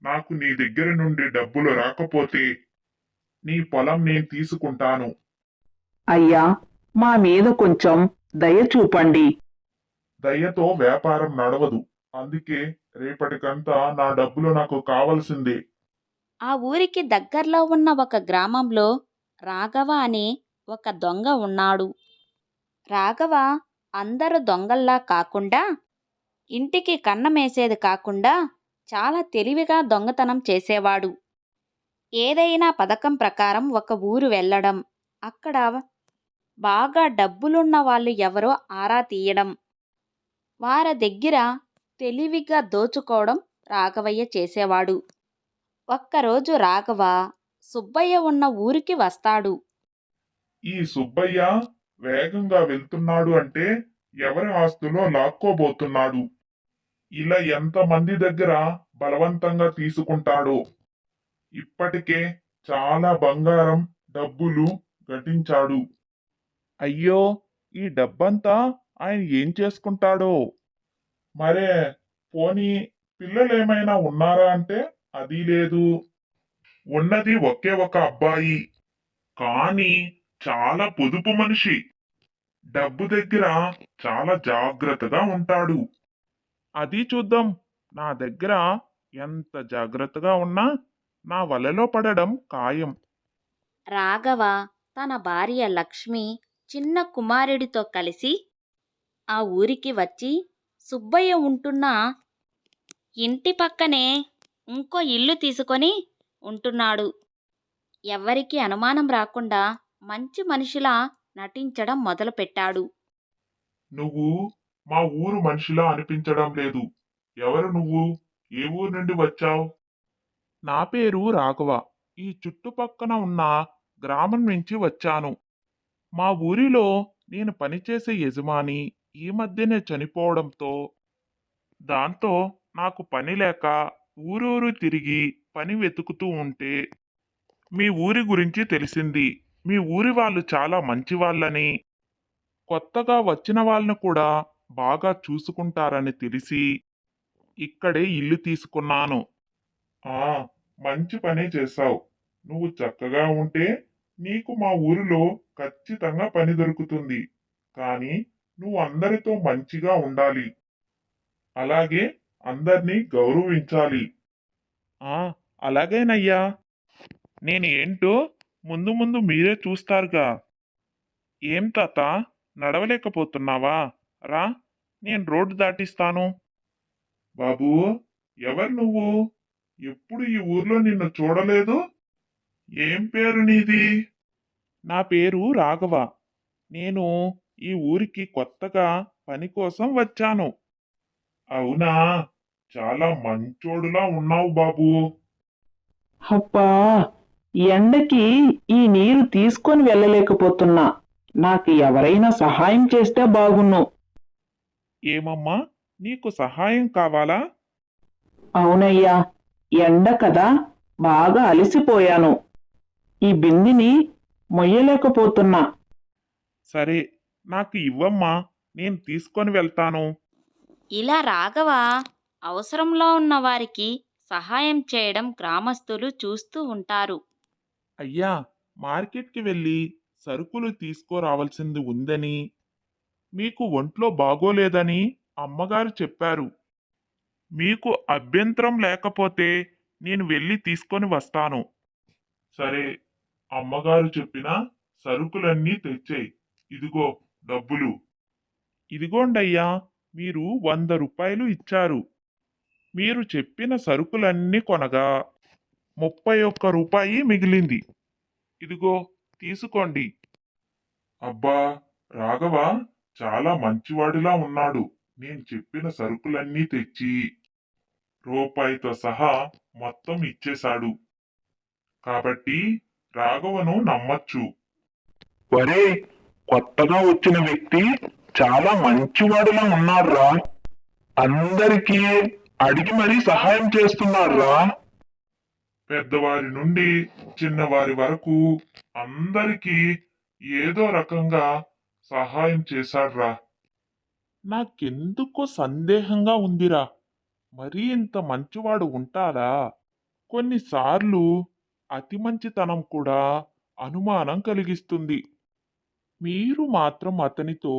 నాకు నీ దగ్గర నుండి డబ్బులు రాకపోతే నీ పొలం నేను తీసుకుంటాను. అయ్యా, మా మీద కొంచెం దయ చూపండి. దయతో వ్యాపారం నడవదు. అందుకే రేపటికంతా నా డబ్బులు నాకు కావలసిందే. ఆ ఊరికి దగ్గర్లో ఉన్న ఒక గ్రామంలో రాఘవ అనే ఒక దొంగ ఉన్నాడు. రాఘవ అందరు దొంగల్లా కాకుండా, ఇంటికి కన్నమేసేది కాకుండా చాలా తెలివిగా దొంగతనం చేసేవాడు. ఏదైనా పథకం ప్రకారం ఒక ఊరు వెళ్ళడం, అక్కడ బాగా డబ్బులున్న వాళ్ళు ఎవరో ఆరా తీయడం, వారి దగ్గర తెలివిగా దోచుకోవడం రాఘవయ్య చేసేవాడు. ఒక్కరోజు రాఘవ సుబ్బయ్య ఉన్న ఊరికి వస్తాడు. ఈ సుబ్బయ్య వేగంగా వెళ్తున్నాడు అంటే ఎవరి ఆస్తులో లాక్కోబోతున్నాడు. ఇలా ఎంతమంది దగ్గర బలవంతంగా తీసుకుంటాడో. ఇప్పటికే చాలా బంగారం, డబ్బులు గటించాడు. అయ్యో, ఈ డబ్బంతా ఆయన ఏం చేసుకుంటాడో. మరే పోనీ పిల్లలేమైనా ఉన్నారా అంటే అది లేదు. ఉన్నది ఒకే ఒక అబ్బాయి. కానీ చాలా పొదుపు మనిషి. డబ్బు దగ్గర చాలా జాగ్రత్తగా ఉంటాడు. అది చూద్దాం. నా దగ్గర ఎంత జాగ్రత్తగా ఉన్నా నా వలలో పడడం ఖాయం. రాఘవ తన భార్య లక్ష్మి చిన్న కుమారుడితో కలిసి ఆ ఊరికి వచ్చి సుబ్బయ్య ఉంటున్న ఇంటి పక్కనే ఇంకో ఇల్లు తీసుకొని ఉంటున్నాడు. ఎవ్వరికీ అనుమానం రాకుండా మంచి మనిషిలా నటించడం మొదలుపెట్టాడు. నువ్వు మా ఊరు మనిషిలా అనిపించడం లేదు. ఎవరు నువ్వు? ఏ ఊరు నుండి వచ్చావు? నా పేరు రాఘవ. ఈ చుట్టుపక్కన ఉన్న గ్రామం నుంచి వచ్చాను. మా ఊరిలో నేను పనిచేసే యజమాని ఈ మధ్యనే చనిపోవడంతో, దాంతో నాకు పని లేక ఊరూరు తిరిగి పని వెతుకుతూ ఉంటే మీ ఊరి గురించి తెలిసింది. మీ ఊరి వాళ్ళు చాలా మంచి వాళ్ళని, కొత్తగా వచ్చిన వాళ్ళను కూడా బాగా చూసుకుంటారని తెలిసి ఇక్కడే ఇల్లు తీసుకున్నాను. ఆ, మంచి పనే చేశావు. నువ్వు చక్కగా ఉంటే నీకు మా ఊరిలో ఖచ్చితంగా పని దొరుకుతుంది. కానీ నువ్వు అందరితో మంచిగా ఉండాలి. అలాగే అందర్నీ గౌరవించాలి. ఆ, అలాగేనయ్యా. నేను ఏంటో ముందు ముందు మీరే చూస్తారుగా. ఏం తాత, నడవలేకపోతున్నావా? రా, నేను రోడ్డు దాటిస్తాను. బాబూ, ఎవరు నువ్వు? ఎప్పుడు ఈ ఊర్లో నిన్ను చూడలేదు. ఏం పేరు నీది? నా పేరు రాఘవ. నేను ఈ ఊరికి కొత్తగా పని కోసం వచ్చాను. అవునా? చాలా మంచోడులా ఉన్నావు బాబూ. అబ్బా, ఎండకి ఈ నీరు తీసుకొని వెళ్ళలేకపోతున్నా. నాకు ఎవరైనా సహాయం చేస్తే బాగున్ను. ఏమమ్మా, నీకు సహాయం కావాలా? అవునయ్యా, ఎండ కదా, బాగా అలసిపోయాను. ఈ బిందిని మొయ్యలేకపోతున్నా. సరే, నాకు ఇవ్వమ్మా, నేను తీసుకొని వెళ్తాను. ఇలా రాఘవ అవసరంలో ఉన్న వారికి సహాయం చేయడం గ్రామస్తులు చూస్తూ ఉంటారు. అయ్యా, మార్కెట్కి వెళ్ళి సరుకులు తీసుకురావాల్సింది ఉందని, మీకు ఒంట్లో బాగోలేదని అమ్మగారు చెప్పారు. మీకు అభ్యంతరం లేకపోతే నేను వెళ్ళి తీసుకొని వస్తాను. సరే, అమ్మగారు చెప్పిన సరుకులన్నీ తెచ్చేయ్. ఇదిగో డబ్బులు. ఇదిగోండయ్యా, మీరు 100 రూపాయలు ఇచ్చారు. మీరు చెప్పిన సరుకులన్నీ కొనగా 31 రూపాయి మిగిలింది. ఇదిగో తీసుకోండి. అబ్బా, రాఘవ చాలా మంచివాడిలా ఉన్నాడు. నేను చెప్పిన సరుకులన్నీ తెచ్చి రూపాయితో సహా మొత్తం ఇచ్చేశాడు. కాబట్టి రాఘవను నమ్మచ్చు. ఒరే, కొత్తగా వచ్చిన వ్యక్తి చాలా మంచివాడిలా ఉన్నాడ్రా. అందరికీ అడిగి మరీ సహాయం చేస్తున్నాడ్రా. పెద్దవారి నుండి చిన్నవారి వరకు అందరికీ ఏదో రకంగా సహాయం చేశాడ్రా. నాకెందుకో సందేహంగా ఉందిరా. మరీ ఇంత మంచివాడు ఉంటాడా? కొన్నిసార్లు అతి మంచితనం కూడా అనుమానం కలిగిస్తుంది. మీరు మాత్రం అతనితో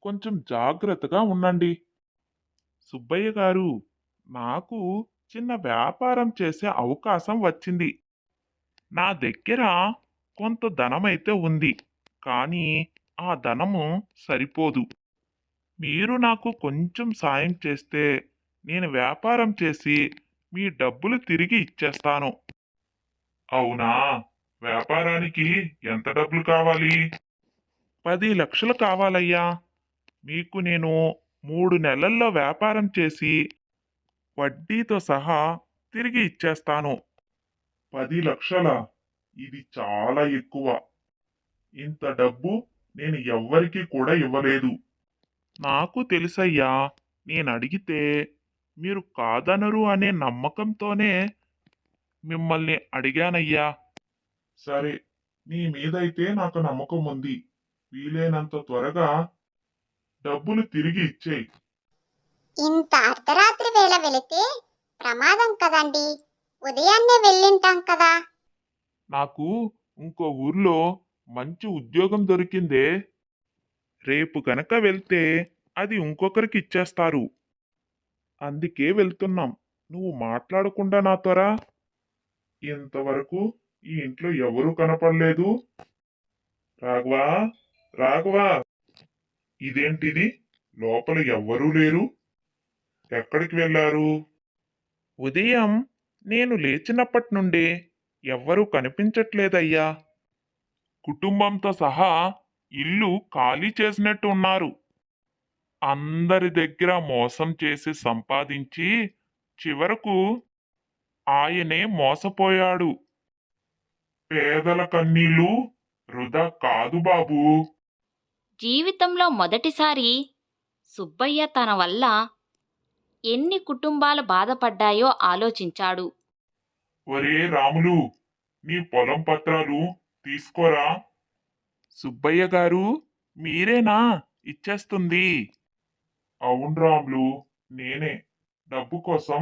కొంచెం జాగ్రత్తగా ఉండండి. సుబ్బయ్య గారు, నాకు చిన్న వ్యాపారం చేసే అవకాశం వచ్చింది. నా దగ్గర కొంత ధనమైతే ఉంది, కానీ ఆ ధనము సరిపోదు. మీరు నాకు కొంచెం సాయం చేస్తే నేను వ్యాపారం చేసి మీ డబ్బులు తిరిగి ఇచ్చేస్తాను. అవునా? వ్యాపారానికి ఎంత డబ్బులు కావాలి? 10 లక్షలు కావాలయ్యా. మీకు నేను 3 నెలల్లో వ్యాపారం చేసి వడ్డీతో సహా తిరిగి ఇచ్చేస్తాను. 10 లక్షలా? ఇది చాలా ఎక్కువ. ఇంత డబ్బు నేను ఎవ్వరికీ కూడా ఇవ్వలేదు. నాకు తెలుసయ్యా, నేను అడిగితే మీరు కాదనరు అనే నమ్మకంతోనే మిమ్మల్ని అడిగానయ్యా. సరే, నీ మీదైతే నాకు నమ్మకం ఉంది. వీలైనంత త్వరగా డబ్బులు తిరిగి ఇచ్చేయి. ఇంత అర్ధరాత్రి వేళ వెళితే ప్రమాదం కదండి. ఉదయాన్నే వెళ్ళింటాం కదా. నాకు ఇంకో ఊర్లో మంచి ఉద్యోగం దొరికిందే. రేపు గనక వెళ్తే అది ఇంకొకరికి ఇచ్చేస్తారు. అందుకే వెళ్తున్నాం. నువ్వు మాట్లాడకుండా నాతోరా. ఇంతవరకు ఈ ఇంట్లో ఎవరూ కనపడలేదు. రాఘవా, రాఘవా, ఇదేంటిది? లోపల ఎవ్వరూ లేరు. ఎక్కడికి వెళ్ళారు? ఉదయం నేను లేచినప్పటి నుండి ఎవ్వరూ కనిపించట్లేదయ్యా. కుటుంబంతో సహా ఇల్లు ఖాళీ చేసినట్టు ఉన్నారు. అందరి దగ్గర మోసం చేసి సంపాదించి చివరకు ఆయనే మోసపోయాడు. పేదల కన్నీళ్ళు వృధా కాదు బాబూ. జీవితంలో మొదటిసారి సుబ్బయ్య తన వల్ల ఎన్ని కుటుంబాలు బాధపడ్డాయో ఆలోచించాడు. ఒరే రాములు, నీ పొలం పత్రాలు తీసుకోరా. సుబ్బయ్య గారు, మీరేనా ఇచ్చేస్తుంది? అవును రాములు, నేనే. డబ్బు కోసం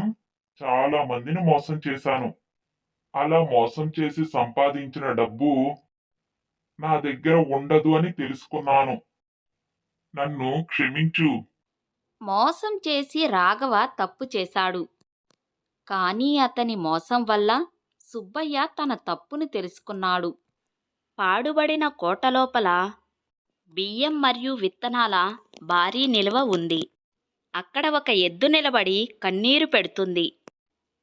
చాలా మందిని మోసం చేశాను. అలా మోసం చేసి సంపాదించిన డబ్బు నా దగ్గర ఉండదు అని తెలుసుకున్నాను. నన్ను క్షమించు. మోసం చేసి రాఘవ తప్పు చేశాడు. కానీ అతని మోసం వల్ల సుబ్బయ్య తన తప్పుని తెలుసుకున్నాడు. పాడుబడిన కోట లోపల బియ్యం మరియు విత్తనాల భారీ నిల్వ ఉంది. అక్కడ ఒక ఎద్దు నిలబడి కన్నీరు పెడుతుంది.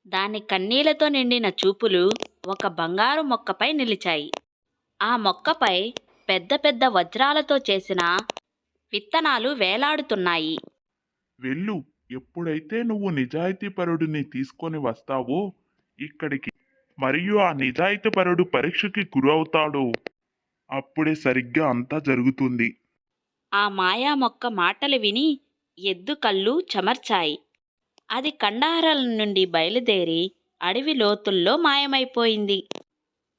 దాని కన్నీళ్లతో నిండిన చూపులు ఒక బంగారు మొక్కపై నిలిచాయి. ఆ మొక్కపై పెద్ద పెద్ద వజ్రాలతో చేసిన విత్తనాలు వేలాడుతున్నాయి. వెళ్ళు, ఎప్పుడైతే నువ్వు నిజాయితీపరుడిని తీసుకొని వస్తావో ఇక్కడికి, మరియు ఆ నిజాయితీపరుడు పరీక్షకి గురవుతాడో అప్పుడే సరిగ్గా అంతా జరుగుతుంది. ఆ మాయా మొక్క మాటలు విని ఎద్దు కళ్ళు చెమర్చాయి. అది కండహారాల నుండి బయలుదేరి అడవి లోతుల్లో మాయమైపోయింది.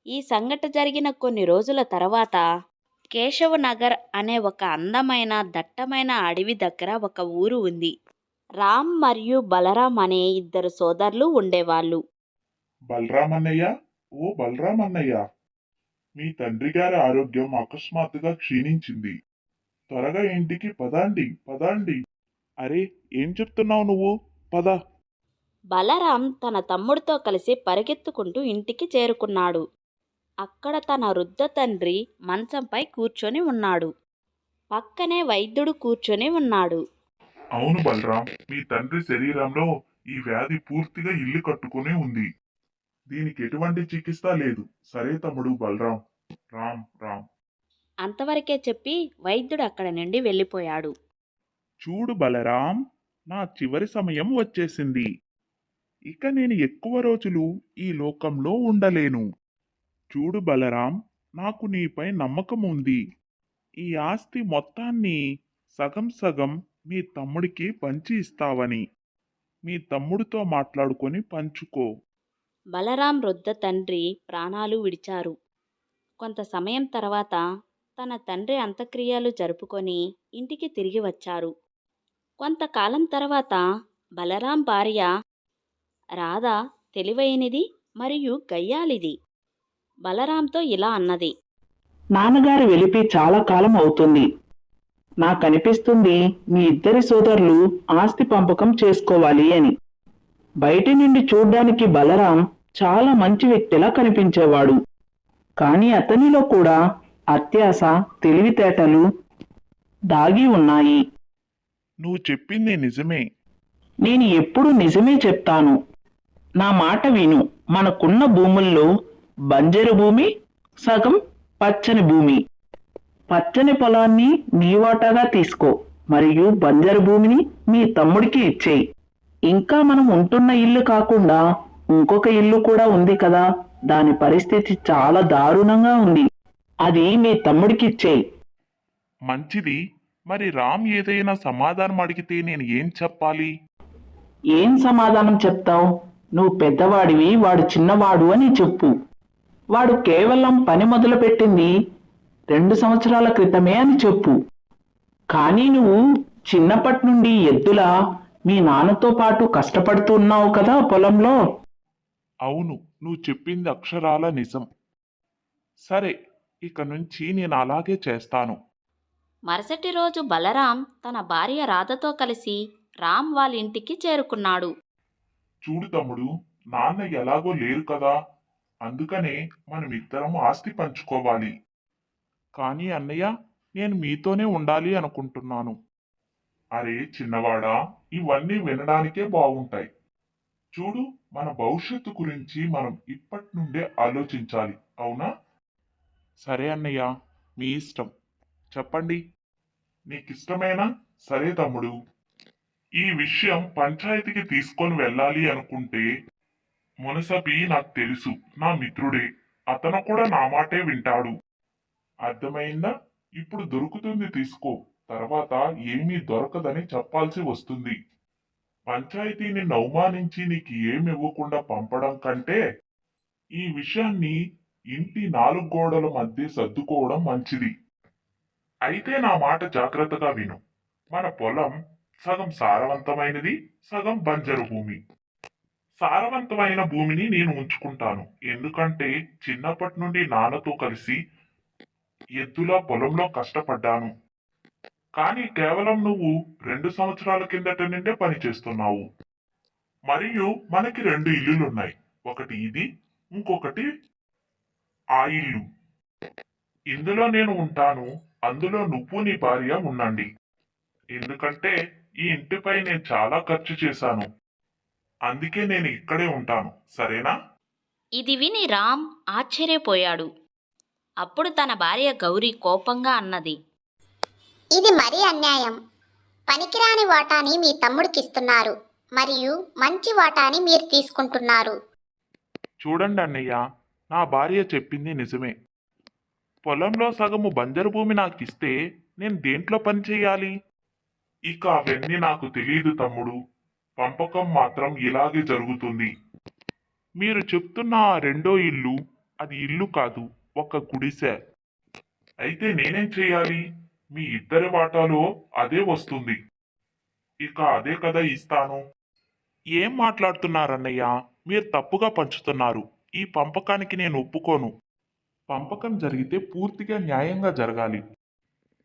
ఈ సంఘటన జరిగిన కొన్ని రోజుల తర్వాత కేశవ నగర్ అనే ఒక అందమైన దట్టమైన అడవి దగ్గర ఒక ఊరు ఉంది. రామ్ మరియు బలరాం అనే ఇద్దరు సోదరులు ఉండేవాళ్ళు. బలరాం అన్నయ్య, ఓ బలరాం అన్నయ్య, మీ తండ్రి గారి ఆరోగ్యం అకస్మాత్తుగా క్షీణించింది. త్వరగా ఇంటికి పదండి, పదండి అరే, ఏం చెప్తున్నావు నువ్వు? పద. బలరాం తన తమ్ముడితో కలిసి పరిగెత్తుకుంటూ ఇంటికి చేరుకున్నాడు. అక్కడ తన వృద్ధ తండ్రి మంచంపై కూర్చొని ఉన్నాడు. పక్కనే వైద్యుడు కూర్చొని ఉన్నాడు. అవును బలరాం, మీ తండ్రి శరీరంలో ఈ వ్యాధి పూర్తిగా ఇల్లు కట్టుకునే ఉంది. దీనికి ఎటువంటి చికిత్స లేదు. సరే తమ్ముడు బలరాం. రామ్ రామ్. అంతవరకే చెప్పి వైద్యుడు అక్కడి నుండి వెళ్ళిపోయాడు. చూడు బలరాం, నా చివరి సమయం వచ్చేసింది. ఇక నేను ఎక్కువ రోజులు ఈ లోకంలో ఉండలేను. చూడు బలరాం, నాకు నీపై నమ్మకం ఉంది. ఈ ఆస్తి మొత్తాన్ని సగం సగం మీ తమ్ముడికి పంచి ఇస్తావని. మీ తమ్ముడితో మాట్లాడుకొని పంచుకో. బలరాం వృద్ధ తండ్రి ప్రాణాలు విడిచారు. కొంత సమయం తర్వాత తన తండ్రి అంత్యక్రియలు జరుపుకొని ఇంటికి తిరిగి వచ్చారు. కొంతకాలం తర్వాత బలరాం భార్య రాధ తెలివైనది మరియు గయ్యాళిది. బలరాంతో ఇలా అన్నది. నాన్నగారు వెళ్ళిపోయి చాలా కాలం అవుతుంది. నాకనిపిస్తుంది మీ ఇద్దరి సోదరులు ఆస్తి పంపకం చేసుకోవాలి అని. బయటి నుండి చూడ్డానికి బలరాం చాలా మంచి వ్యక్తిలా కనిపించేవాడు. కానీ అతనిలో కూడా అత్యాశ, తెలివితేటలు దాగి ఉన్నాయి. నువ్వు చెప్పింది నిజమే. నేను ఎప్పుడు నిజమే చెప్తాను. నా మాట విను. మనకున్న భూముల్లో బంజరు భూమి సగం, పచ్చని భూమి. పచ్చని పొలాన్ని నీ వాటాగా తీసుకో, మరియు బంజరు భూమిని మీ తమ్ముడికి ఇచ్చేయి. ఇంకా మనం ఉంటున్న ఇల్లు కాకుండా ఇంకొక ఇల్లు కూడా ఉంది కదా, దాని పరిస్థితి చాలా దారుణంగా ఉంది. అది మీ తమ్ముడికి ఇచ్చేయి. మంచిది. మరి రామ్ ఏదైనా సమాధానం అడిగితే నేను ఏం చెప్పాలి? ఏం సమాధానం చెప్తావు? నువ్వు పెద్దవాడివి, వాడు చిన్నవాడు అని చెప్పు. వాడు కేవలం పని మొదలుపెట్టింది 2 సంవత్సరాల క్రితమే అని చెప్పు. కానీ నువ్వు చిన్నప్పటి నుండి ఎద్దులా మీ నాన్నతో పాటు కష్టపడుతున్నావు కదా పొలంలో. అవును, నువ్వు చెప్పింది అక్షరాల నిజం. సరే, ఇక నుంచి నేను అలాగే చేస్తాను. మరుసటి రోజు బలరాం తన భార్య రాధతో కలిసి రామ్ వాళ్ళ ఇంటికి చేరుకున్నాడు. చూడు తమ్ముడు, నాన్న ఎలాగో లేరు కదా, అందుకనే మనమిద్దరం ఆస్తి పంచుకోవాలి. కానీ అన్నయ్య, నేను మీతోనే ఉండాలి అనుకుంటున్నాను. అరే చిన్నవాడా, ఇవన్నీ వినడానికే బాగుంటాయి. చూడు, మన భవిష్యత్తు గురించి మనం ఇప్పటి నుండే ఆలోచించాలి, అవునా? సరే అన్నయ్య, మీ ఇష్టం. చెప్పండి, నీకిష్టమేనా? సరే తమ్ముడు, ఈ విషయం పంచాయతీకి తీసుకొని వెళ్ళాలి అనుకుంటే మునసబి నాకు తెలుసు, నా మిత్రుడే. అతను కూడా నా మాటే వింటాడు. అర్థమైందా? ఇప్పుడు దొరుకుతుంది తీసుకో, తర్వాత ఏమీ దొరకదని చెప్పాల్సి వస్తుంది. పంచాయతీని అవమానించి నీకు ఏమివ్వకుండా పంపడం కంటే ఈ విషయాన్ని ఇంటి 4 గోడల మధ్య సర్దుకోవడం మంచిది. అయితే నా మాట జాగ్రత్తగా విను. మన పొలం సగం సారవంతమైనది, సగం బంజరు భూమి. సారవంతమైన భూమిని నేను ఉంచుకుంటాను, ఎందుకంటే చిన్నప్పటి నుండి నాన్నతో కలిసి ఎద్దులా పొలంలో కష్టపడ్డాను. కానీ కేవలం నువ్వు 2 సంవత్సరాల కిందట నుండే పని చేస్తున్నావు. మరియు మనకి 2 ఇల్లులున్నాయి. ఒకటి ఇది, ఇంకొకటి ఆ ఇల్లు. ఇందులో నేను ఉంటాను, అందులో నువ్వు నీ భార్య ఉండండి. ఎందుకంటే ఈ ఇంటిపై నేను చాలా ఖర్చు చేశాను, అందుకే నేను ఇక్కడే ఉంటాను. సరేనా? ఇది విని రామ్ ఆశ్చర్యపోయాడు. అప్పుడు తన భార్య గౌరీ కోపంగా అన్నది. ఇది మరీ అన్యాయం. పనికిరాని వాటాని మీ తమ్ముడికిస్తున్నారు, మరియు మంచి వాటాని మీరు తీసుకుంటున్నారు. చూడండి అన్నయ్య, నా భార్య చెప్పింది నిజమే. పొలంలో సగము బంజరు భూమి నాకిస్తే నేను దేంట్లో పని చేయాలి? ఇక అవన్నీ నాకు తెలియదు తమ్ముడు. పంపకం మాత్రం ఇలాగే జరుగుతుంది. మీరు చెప్తున్న ఆ రెండో ఇల్లు, అది ఇల్లు కాదు, ఒక గుడిసె. అయితే నేనేం చేయాలి? మీ ఇద్దరి వాటాలో అదే వస్తుంది. ఇక అదే కదా ఇస్తాను. ఏం మాట్లాడుతున్నారన్నయ్య? మీరు తప్పుగా పంచుతున్నారు. ఈ పంపకానికి నేను ఒప్పుకోను. పంపకం జరిగితే పూర్తిగా న్యాయంగా జరగాలి.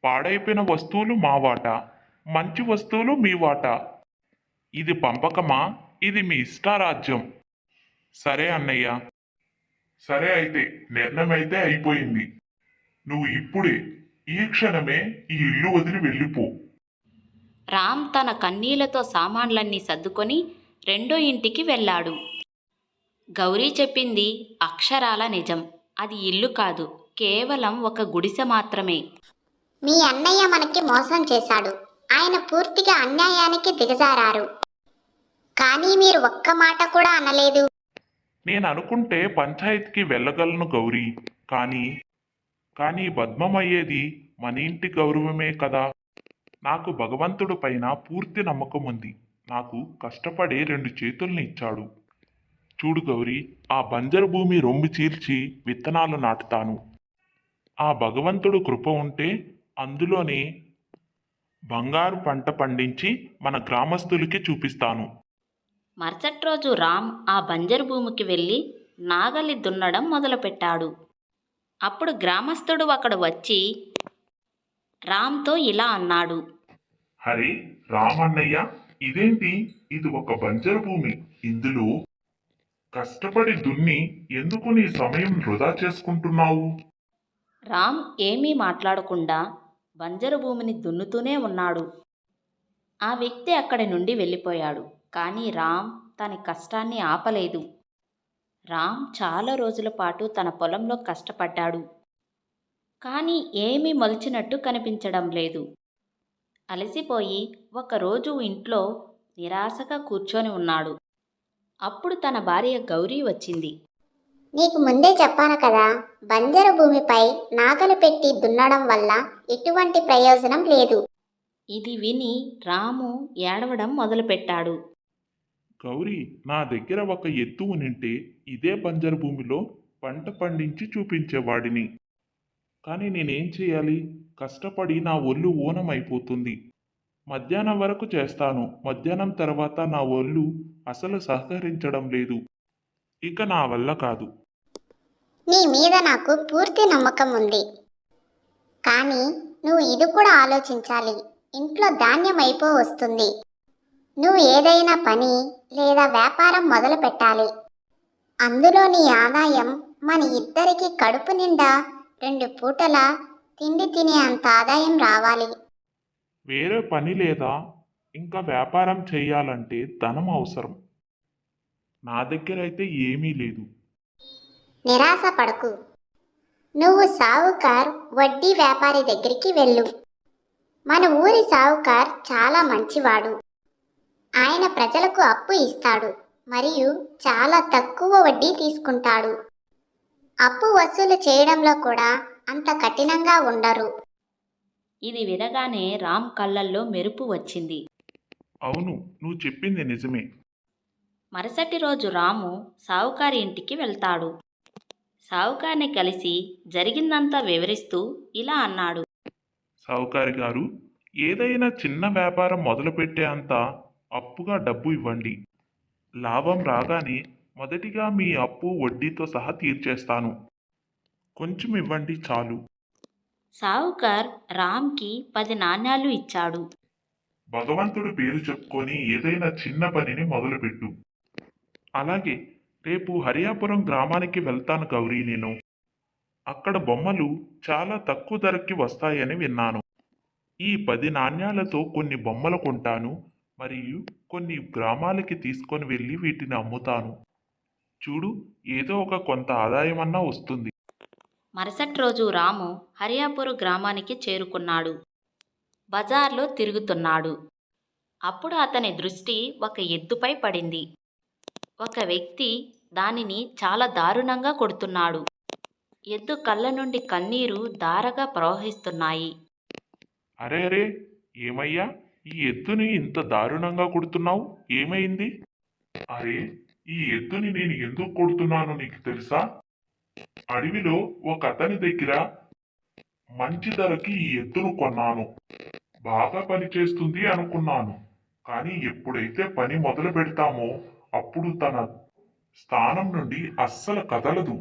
పాడైపోయిన వస్తువులు మా వాటా, మంచి వస్తువులు మీ వాటా. ఇది పంపకమా? ఇది మీ ఇష్టారాజ్యం. సరే అన్నయ్య. సరే అయితే నిర్ణయం అయితే అయిపోయింది. నువ్వు ఇప్పుడే ఈ క్షణమే ఈ ఇల్లు వదిలి వెళ్ళిపో. రామ్ తన కన్నీళ్లతో సామాన్లన్నీ సర్దుకొని రెండో ఇంటికి వెళ్ళాడు. గౌరీ చెప్పింది అక్షరాల నిజం. అది ఇల్లు కాదు, కేవలం ఒక గుడిసె మాత్రమే. మీ అన్నయ్య మనకి మోసం చేశాడు. ఆయన పూర్తిగా అన్యాయానికి దిగజారారు. కానీ మీరు ఒక్క మాట కూడా అనలేదు. నేను అనుకుంటే పంచాయతీకి వెళ్ళగలను గౌరీ. కానీ భద్మమయ్యేది మన ఇంటి గౌరవమే కదా. నాకు భగవంతుడు పైన పూర్తి నమ్మకం ఉంది. నాకు కష్టపడే 2 చేతుల్ని ఇచ్చాడు. చూడు గౌరీ, ఆ బంజరు భూమి రొమ్ము చీల్చి విత్తనాలు నాటుతాను. ఆ భగవంతుడు కృప ఉంటే అందులోనే బంగారు పంట పండించి మన గ్రామస్తులకి చూపిస్తాను. మరుసటి రోజు రామ్ ఆ బంజరు భూమికి వెళ్ళి నాగలి దున్నడం మొదలుపెట్టాడు. అప్పుడు గ్రామస్తుడు అక్కడ వచ్చి రామ్తో ఇలా అన్నాడు. హరి, రామన్నయ్య, ఇదేంటి? ఇది ఒక బంజరు భూమి. ఇందులో కష్టపడి దున్ని ఎందుకు నీ సమయం వృధా చేసుకుంటున్నావు? రామ్ ఏమీ మాట్లాడకుండా బంజరు భూమిని దున్నుతూనే ఉన్నాడు. ఆ వ్యక్తి అక్కడి నుండి వెళ్ళిపోయాడు. కానీ రామ్ తన కష్టాన్ని ఆపలేదు. రామ్ చాలా రోజుల పాటు తన పొలంలో కష్టపడ్డాడు. కానీ ఏమీ మొలిచినట్టు కనిపించడం లేదు. అలసిపోయి ఒకరోజు ఇంట్లో నిరాశగా కూర్చొని ఉన్నాడు. అప్పుడు తన భార్య గౌరీ వచ్చింది. నీకు ముందే చెప్పాను కదా, బంజరు భూమిపై నాగలు పెట్టి దున్నడం వల్ల ఎటువంటి ప్రయోజనం లేదు. ఇది విని రాము ఏడవడం మొదలుపెట్టాడు. గౌరీ, నా దగ్గర ఒక ఎత్తు ఉనింటే ఇదే బంజరు భూమిలో పంట పండించి చూపించేవాడిని. కానీ నేనేం చేయాలి? కష్టపడి నా ఒళ్ళు ఊనమైపోతుంది. మధ్యాహ్నం వరకు చేస్తాను. మధ్యాహ్నం తర్వాత నా ఒళ్ళు అసలు సహకరించడం లేదు. ఇక నా వల్ల కాదు. నీ మీద నాకు పూర్తి నమ్మకం ఉంది. కానీ నువ్వు ఇది కూడా ఆలోచించాలి. ఇంట్లో ధాన్యం అయిపో వస్తుంది. నువ్వు ఏదైనా పని లేదా వ్యాపారం మొదలు పెట్టాలి. అందులో నీ ఆదాయం మన ఇద్దరికి కడుపు నిండా 2 పూటల తిండి తినే అంత ఆదాయం రావాలి. వేరే పని లేదా? ఇంకా వ్యాపారం చేయాలంటే ధనం అవసరం. నా దగ్గర అయితే ఏమీ లేదు. నిరాశ పడకు. నువ్వు సావుకార్ వడ్డీ వ్యాపారి దగ్గరికి వెళ్ళు. మన ఊరి సావుకార్ చాలా మంచివాడు. ఆయన ప్రజలకు అప్పు ఇస్తాడు మరియు చాలా తక్కువ వడ్డీ తీసుకుంటాడు. అప్పు వసూలు చేయడంలో కూడా అంత కఠినంగా ఉండరు. ఇది వినగానే రామ్ కళ్ళల్లో మెరుపు వచ్చింది. అవును, నువ్వు చెప్పింది నిజమే. మరుసటి రోజు రాము సావుకారి ఇంటికి వెళ్తాడు. సావుకారిని కలిసి జరిగిందంతా వివరిస్తూ ఇలా అన్నాడు. సావుకారి గారు, ఏదైనా చిన్న వ్యాపారం మొదలుపెట్టే అంత అప్పుగా డబ్బు ఇవ్వండి. లాభం రాగానే మొదటిగా మీ అప్పు వడ్డీతో సహా తీర్చేస్తాను. కొంచెం ఇవ్వండి చాలు. సావుకార్ రామ్కి 10 నాణ్యాలు ఇచ్చాడు. భగవంతుడి పేరు చెప్పుకొని ఏదైనా చిన్న పనిని మొదలుపెట్టు. అలాగే రేపు హరియాపురం గ్రామానికి వెళ్తాను గౌరీ. నేను అక్కడ బొమ్మలు చాలా తక్కువ ధరకి వస్తాయని విన్నాను. ఈ 10 నాణ్యాలతో కొన్ని బొమ్మలు కొంటాను మరియు కొన్ని గ్రామాలకి తీసుకొని వెళ్ళి వీటిని అమ్ముతాను. చూడు, ఏదో ఒక కొంత ఆదాయమన్నా వస్తుంది. మరుసటి రోజు రాము హరియాపూర్ గ్రామానికి చేరుకున్నాడు. బజార్లో తిరుగుతున్నాడు. అప్పుడు అతని దృష్టి ఒక ఎద్దుపై పడింది. ఒక వ్యక్తి దానిని చాలా దారుణంగా కొడుతున్నాడు. ఎద్దు కళ్ళ నుండి కన్నీరు ధారగా ప్రవహిస్తున్నాయి. అరే అరే, ఏమయ్యా, ఈ ఎద్దుని ఇంత దారుణంగా కొడుతున్నావు? ఏమైంది? అరే, ఈ ఎద్దుని నేను ఎందుకు కొడుతున్నానో నీకు తెలుసా? అడవిలో ఒక అతని దగ్గర మంచి ధరకి ఈ ఎద్దును కొన్నాను. బాగా పని చేస్తుంది అనుకున్నాను. కానీ ఎప్పుడైతే పని మొదలు పెడతామో అప్పుడు తన స్థానం నుండి అస్సలు కదలదు.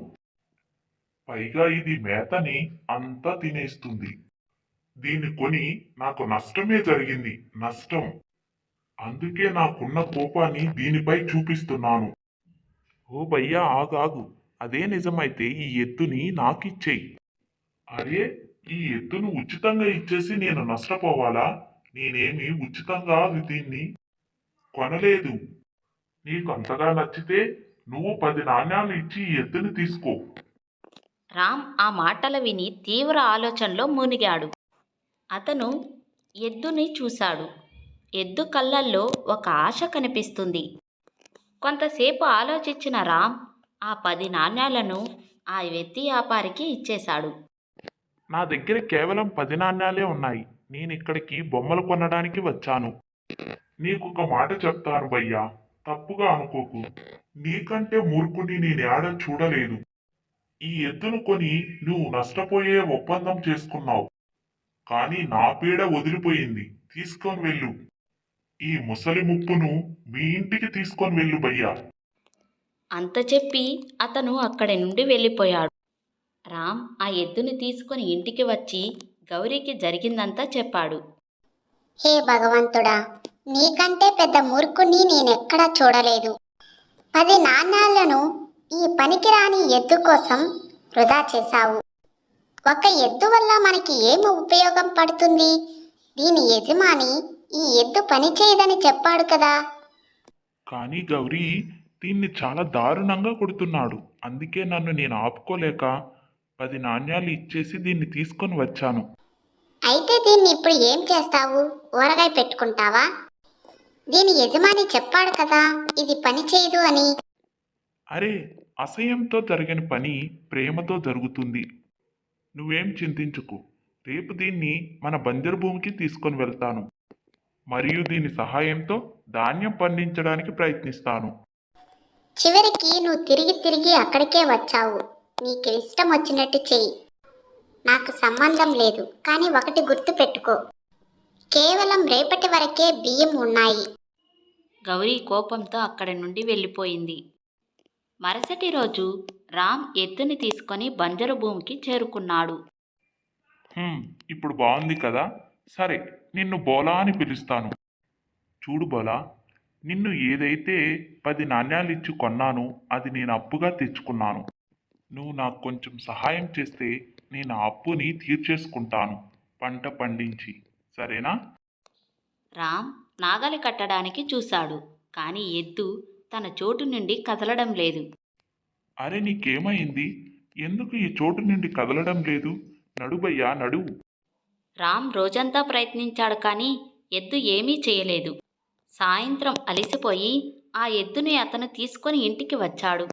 పైగా ఇది మేతని అంతా తినేస్తుంది. దీన్ని కొని నాకు నష్టమే జరిగింది, నష్టం. అందుకే నాకున్న కోపాన్ని దీనిపై చూపిస్తున్నాను. ఓ భయ్యా, ఆగాగు. అదే నిజమైతే ఈ ఎద్దుని నాకిచ్చేయి. అరే, ఈ ఎద్దును ఉచితంగా ఇచ్చేసి నేను నష్టపోవాలా? నేనేమి ఉచితంగా దీన్ని కొనలేదు. నీకు అంతగా నచ్చితే నువ్వు 10 నాణ్యాలు ఇచ్చి ఈ ఎద్దుని తీసుకో. రామ్ ఆ మాటలు విని తీవ్ర ఆలోచనలో మునిగాడు. అతను ఎద్దుని చూశాడు. ఎద్దు కళ్ళల్లో ఒక ఆశ కనిపిస్తుంది. కొంతసేపు ఆలోచించిన రామ్ ఆ 10 నాణ్యాలను ఆ వ్యక్తి వ్యాపారికి ఇచ్చేశాడు. నా దగ్గర కేవలం 10 నాణ్యాలే ఉన్నాయి. నేను ఇక్కడికి బొమ్మలు కొనడానికి వచ్చాను. నీకొక మాట చెప్తాను భయ్యా, తప్పుగా అనుకోకు. నీకంటే మూర్ఖుని నేనేడ చూడలేదు. ఈ ఎద్దును కొని నువ్వు నష్టపోయే ఒప్పందం చేసుకున్నావు. కానీ నా పీడ వదిలిపోయింది. తీసుకొని వెళ్ళు. ఈ ముసలి ముప్పును మీ ఇంటికి తీసుకొని వెళ్ళు భయ్యా. అంత చెప్పి అతను అక్కడి నుండి వెళ్ళిపోయాడు. రామ్ ఆ ఎద్దుని తీసుకొని ఇంటికి వచ్చి గౌరీకి జరిగిందంతా చెప్పాడు. హే భగవంతుడా, నీకంటే పెద్ద మూర్ఖుని నేనెక్కడా చూడలేదు. 10 నాణ్యాలను ఈ పనికిరాని ఎద్దు కోసం వృధా చేశావు. ఒక ఎద్దు వల్ల మనకి ఏమి ఉపయోగం పడుతుంది? దీని యజమాని ఈ ఎద్దు పని చేయదని చెప్పాడు కదా. కానీ గౌరీ దీన్ని చాలా దారుణంగా కొడుతున్నాడు. అందుకే నేను ఆపుకోలేక 10 నాణ్యాలు ఇచ్చేసి దీన్ని తీసుకొని వచ్చాను. అయితే దీన్ని ఇప్పుడు ఏం చేస్తావు? ఊరగాయ పెట్టుకుంటావా? దీని యజమాని చెప్పాడు కదా ఇది పని చేయదు అని. అరే, అసహ్యంతో జరిగిన పని ప్రేమతో జరుగుతుంది. నువ్వేం చింతించుకు. రేపు దీన్ని మన బంజరు భూమికి తీసుకొని వెళ్తాను. మరియు దీని సహాయంతో ధాన్యం పండించడానికి ప్రయత్నిస్తాను. చివరికి నువ్వు తిరిగి తిరిగి అక్కడికే వచ్చావు. నీకు ఇష్టం వచ్చినట్టు చెయ్యి, నాకు సంబంధం లేదు. కానీ ఒకటి గుర్తు పెట్టుకో, కేవలం రేపటి వరకే బియ్యం ఉన్నాయి. గౌరీ కోపంతో అక్కడి నుండి వెళ్ళిపోయింది. మరుసటి రోజు రామ్ ఎద్దుని తీసుకొని బంజరు భూమికి చేరుకున్నాడు. ఇప్పుడు బాగుంది కదా. సరే, నిన్ను బోలా అని పిలుస్తాను. చూడు బోలా, నిన్ను ఏదైతే 10 నాణ్యాలు ఇచ్చి కొన్నాను అది నేను అప్పుగా తెచ్చుకున్నాను. నువ్వు నాకు కొంచెం సహాయం చేస్తే నేను ఆ అప్పుని తీర్చేసుకుంటాను పంట పండించి, సరేనా? రామ్ నాగలి కట్టడానికి చూశాడు. కానీ ఎద్దు తన చోటు నుండి కదలడం లేదు. అరే, నీకేమైంది? ఎందుకు ఈ చోటు నుండి కదలడం లేదు? నడుబయ్యా, నడువు. రామ్ రోజంతా ప్రయత్నించాడు కానీ ఎద్దు ఏమీ చేయలేదు. సాయంత్రం అలసిపోయి ఆ ఎద్దుని అతను తీసుకొని ఇంటికి వచ్చాడు.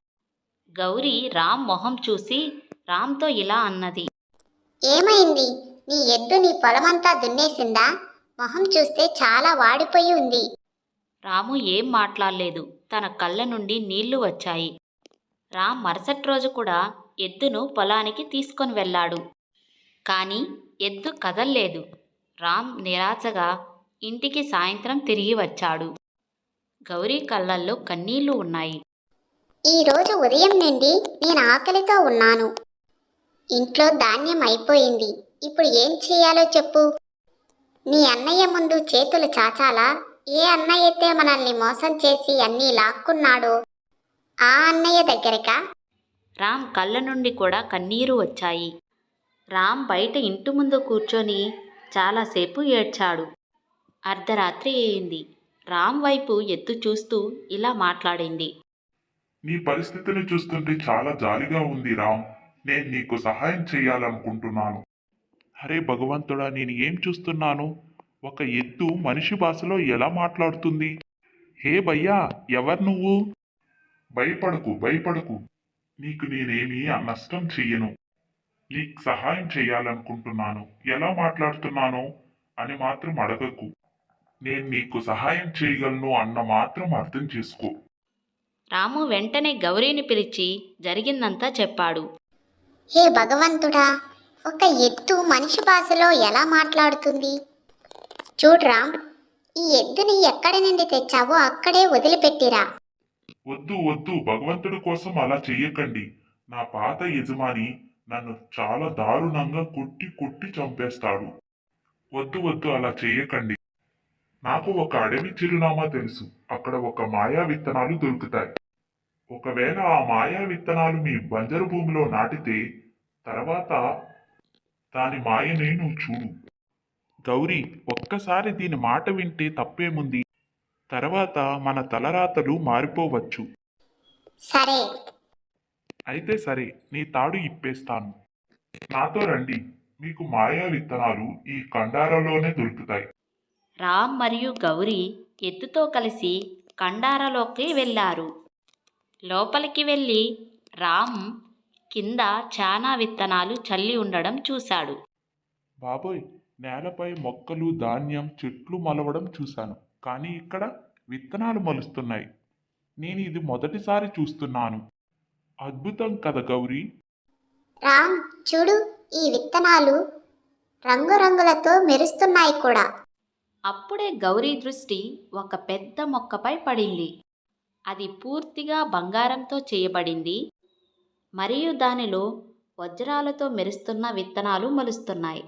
గౌరీ రామ్ మొహం చూసి రామ్తో ఇలా అన్నది. ఏమైంది? నీ ఎద్దు నీ పొలమంతా దున్నేసిందా? మొహం చూస్తే చాలా వాడిపోయి ఉంది. రాము ఏం మాట్లాడలేదు. తన కళ్ళ నుండి నీళ్లు వచ్చాయి. రామ్ మరుసటి రోజు కూడా ఎద్దును పొలానికి తీసుకొని వెళ్ళాడు. కానీ ఎద్దు కదల్లేదు. రామ్ నిరాశగా ఇంటికి సాయంత్రం తిరిగి వచ్చాడు. గౌరీ కళ్ళల్లో కన్నీళ్లు ఉన్నాయి. ఈరోజు ఉదయం నుండి నేను ఆకలితో ఉన్నాను. ఇంట్లో ధాన్యం అయిపోయింది. ఇప్పుడు ఏం చేయాలో చెప్పు. నీ అన్నయ్య ముందు చేతులు చాచాలా? ఏ అన్నయ్య అయితే మనల్ని మోసం చేసి అన్నీ లాక్కున్నాడో ఆ అన్నయ్య దగ్గరకా? రామ్ కళ్ళ నుండి కూడా కన్నీరు వచ్చాయి. రామ్ బయట ఇంటి ముందు కూర్చొని చాలాసేపు ఏడ్చాడు. అర్ధరాత్రి అయింది. రామ్ వైపు ఎద్దు చూస్తూ ఇలా మాట్లాడింది. నీ పరిస్థితిని చూస్తుంటే చాలా జాలిగా ఉంది రామ్. నేను నీకు సహాయం చేయాలనుకుంటున్నాను. అరే భగవంతుడా, నేను ఏం చూస్తున్నాను? ఒక ఎద్దు మనిషి భాషలో ఎలా మాట్లాడుతుంది? హే భయ్యా, ఎవరు నువ్వు? భయపడకు. నీకు నేనేమీ నష్టం చెయ్యను. నీకు సహాయం చేయాలనుకుంటున్నాను. ఎలా మాట్లాడుతున్నానో అని మాత్రం అడగకు. నేను నీకు సహాయం చేయగలను అన్న మాత్రం అర్థం చేసుకో. రాము వెంటనే గౌరీని పిలిచి జరిగిందంతా చెప్పాడు. హే భగవంతుడా, ఒక ఎద్దు మనిషి భాషలో ఎలా మాట్లాడుతుంది? చూడు రామ్, ఈ ఎద్దుని ఎక్కడి నుండి తెచ్చావో అక్కడే వదిలిపెట్టిరా. వద్దు, భగవంతుడి కోసం అలా చెయ్యకండి. నా పాత యజమాని నన్ను చాలా దారుణంగా కొట్టి చంపేస్తాడు. వద్దు వద్దు అలా చెయ్యకండి. నాకు ఒక అడవి చిరునామా తెలుసు. అక్కడ ఒక మాయా విత్తనాలు దొరుకుతాయి. ఒకవేళ ఆ మాయా విత్తనాలు మీ బంజరు భూమిలో నాటితే తర్వాత దాని మాయని నువ్వు చూడు. గౌరీ, ఒక్కసారి దీని మాట వింటే తప్పేముంది? తర్వాత మన తలరాతలు మారిపోవచ్చు. సరే. అయితే సరే, నీ తాడు ఇప్పేస్తాను. నాతో రండి. మీకు మాయా విత్తనాలు ఈ కండారలోనే దొరుకుతాయి. రామ్ మరియు గౌరీ ఎద్దుతో కలిసి కండారలోకి వెళ్ళారు. లోపలికి వెళ్ళి రామ్ కింద చానా విత్తనాలు చల్లి ఉండడం చూశాడు. బాబోయ్, నేలపై మొక్కలు, ధాన్యం, చెట్లు మొలవడం చూశాను. కానీ ఇక్కడ విత్తనాలు మొలుస్తున్నాయి. నేను ఇది మొదటిసారి చూస్తున్నాను. అద్భుతం కదా గౌరీ? రామ్, చూడు, ఈ విత్తనాలు రంగురంగులతో మెరుస్తున్నాయి కూడా. అప్పుడే గౌరీ దృష్టి ఒక పెద్ద మొక్కపై పడింది. అది పూర్తిగా బంగారంతో చేయబడింది మరియు దానిలో వజ్రాలతో మెరుస్తున్న విత్తనాలు మొలుస్తున్నాయి.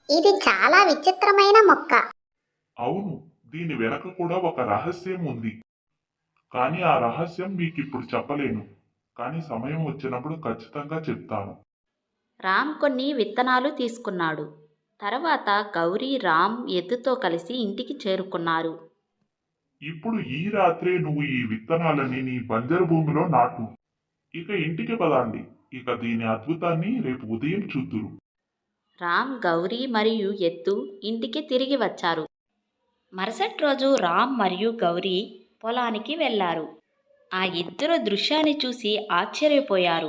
ఇది చాలా విచిత్రమైన మొక్క. అవును, దీని వెనక కూడా ఒక రహస్యం ఉంది. కానీ ఆ రహస్యం మీకు ఇప్పుడు చెప్పలేను. కానీ సమయం వచ్చినప్పుడు ఖచ్చితంగా చెప్తాను. రామ్ కొన్ని విత్తనాలు తీసుకున్నాడు. తర్వాత గౌరీ రామ్ ఎద్దుతో కలిసి ఇంటికి చేరుకున్నారు. ఇప్పుడు ఈ రాత్రే నువ్వు ఈ విత్తనాలని నీ బంజరు భూమిలో నాటు. ఇక ఇంటికి పదండి. ఇక దీని అద్భుతాన్ని రేపు ఉదయం చూద్దురు. రామ్, గౌరీ మరియు ఎద్దు ఇంటికి తిరిగి వచ్చారు. మరుసటి రోజు రామ్ మరియు గౌరీ పొలానికి వెళ్ళారు. ఆ ఇద్దరు దృశ్యాన్ని చూసి ఆశ్చర్యపోయారు.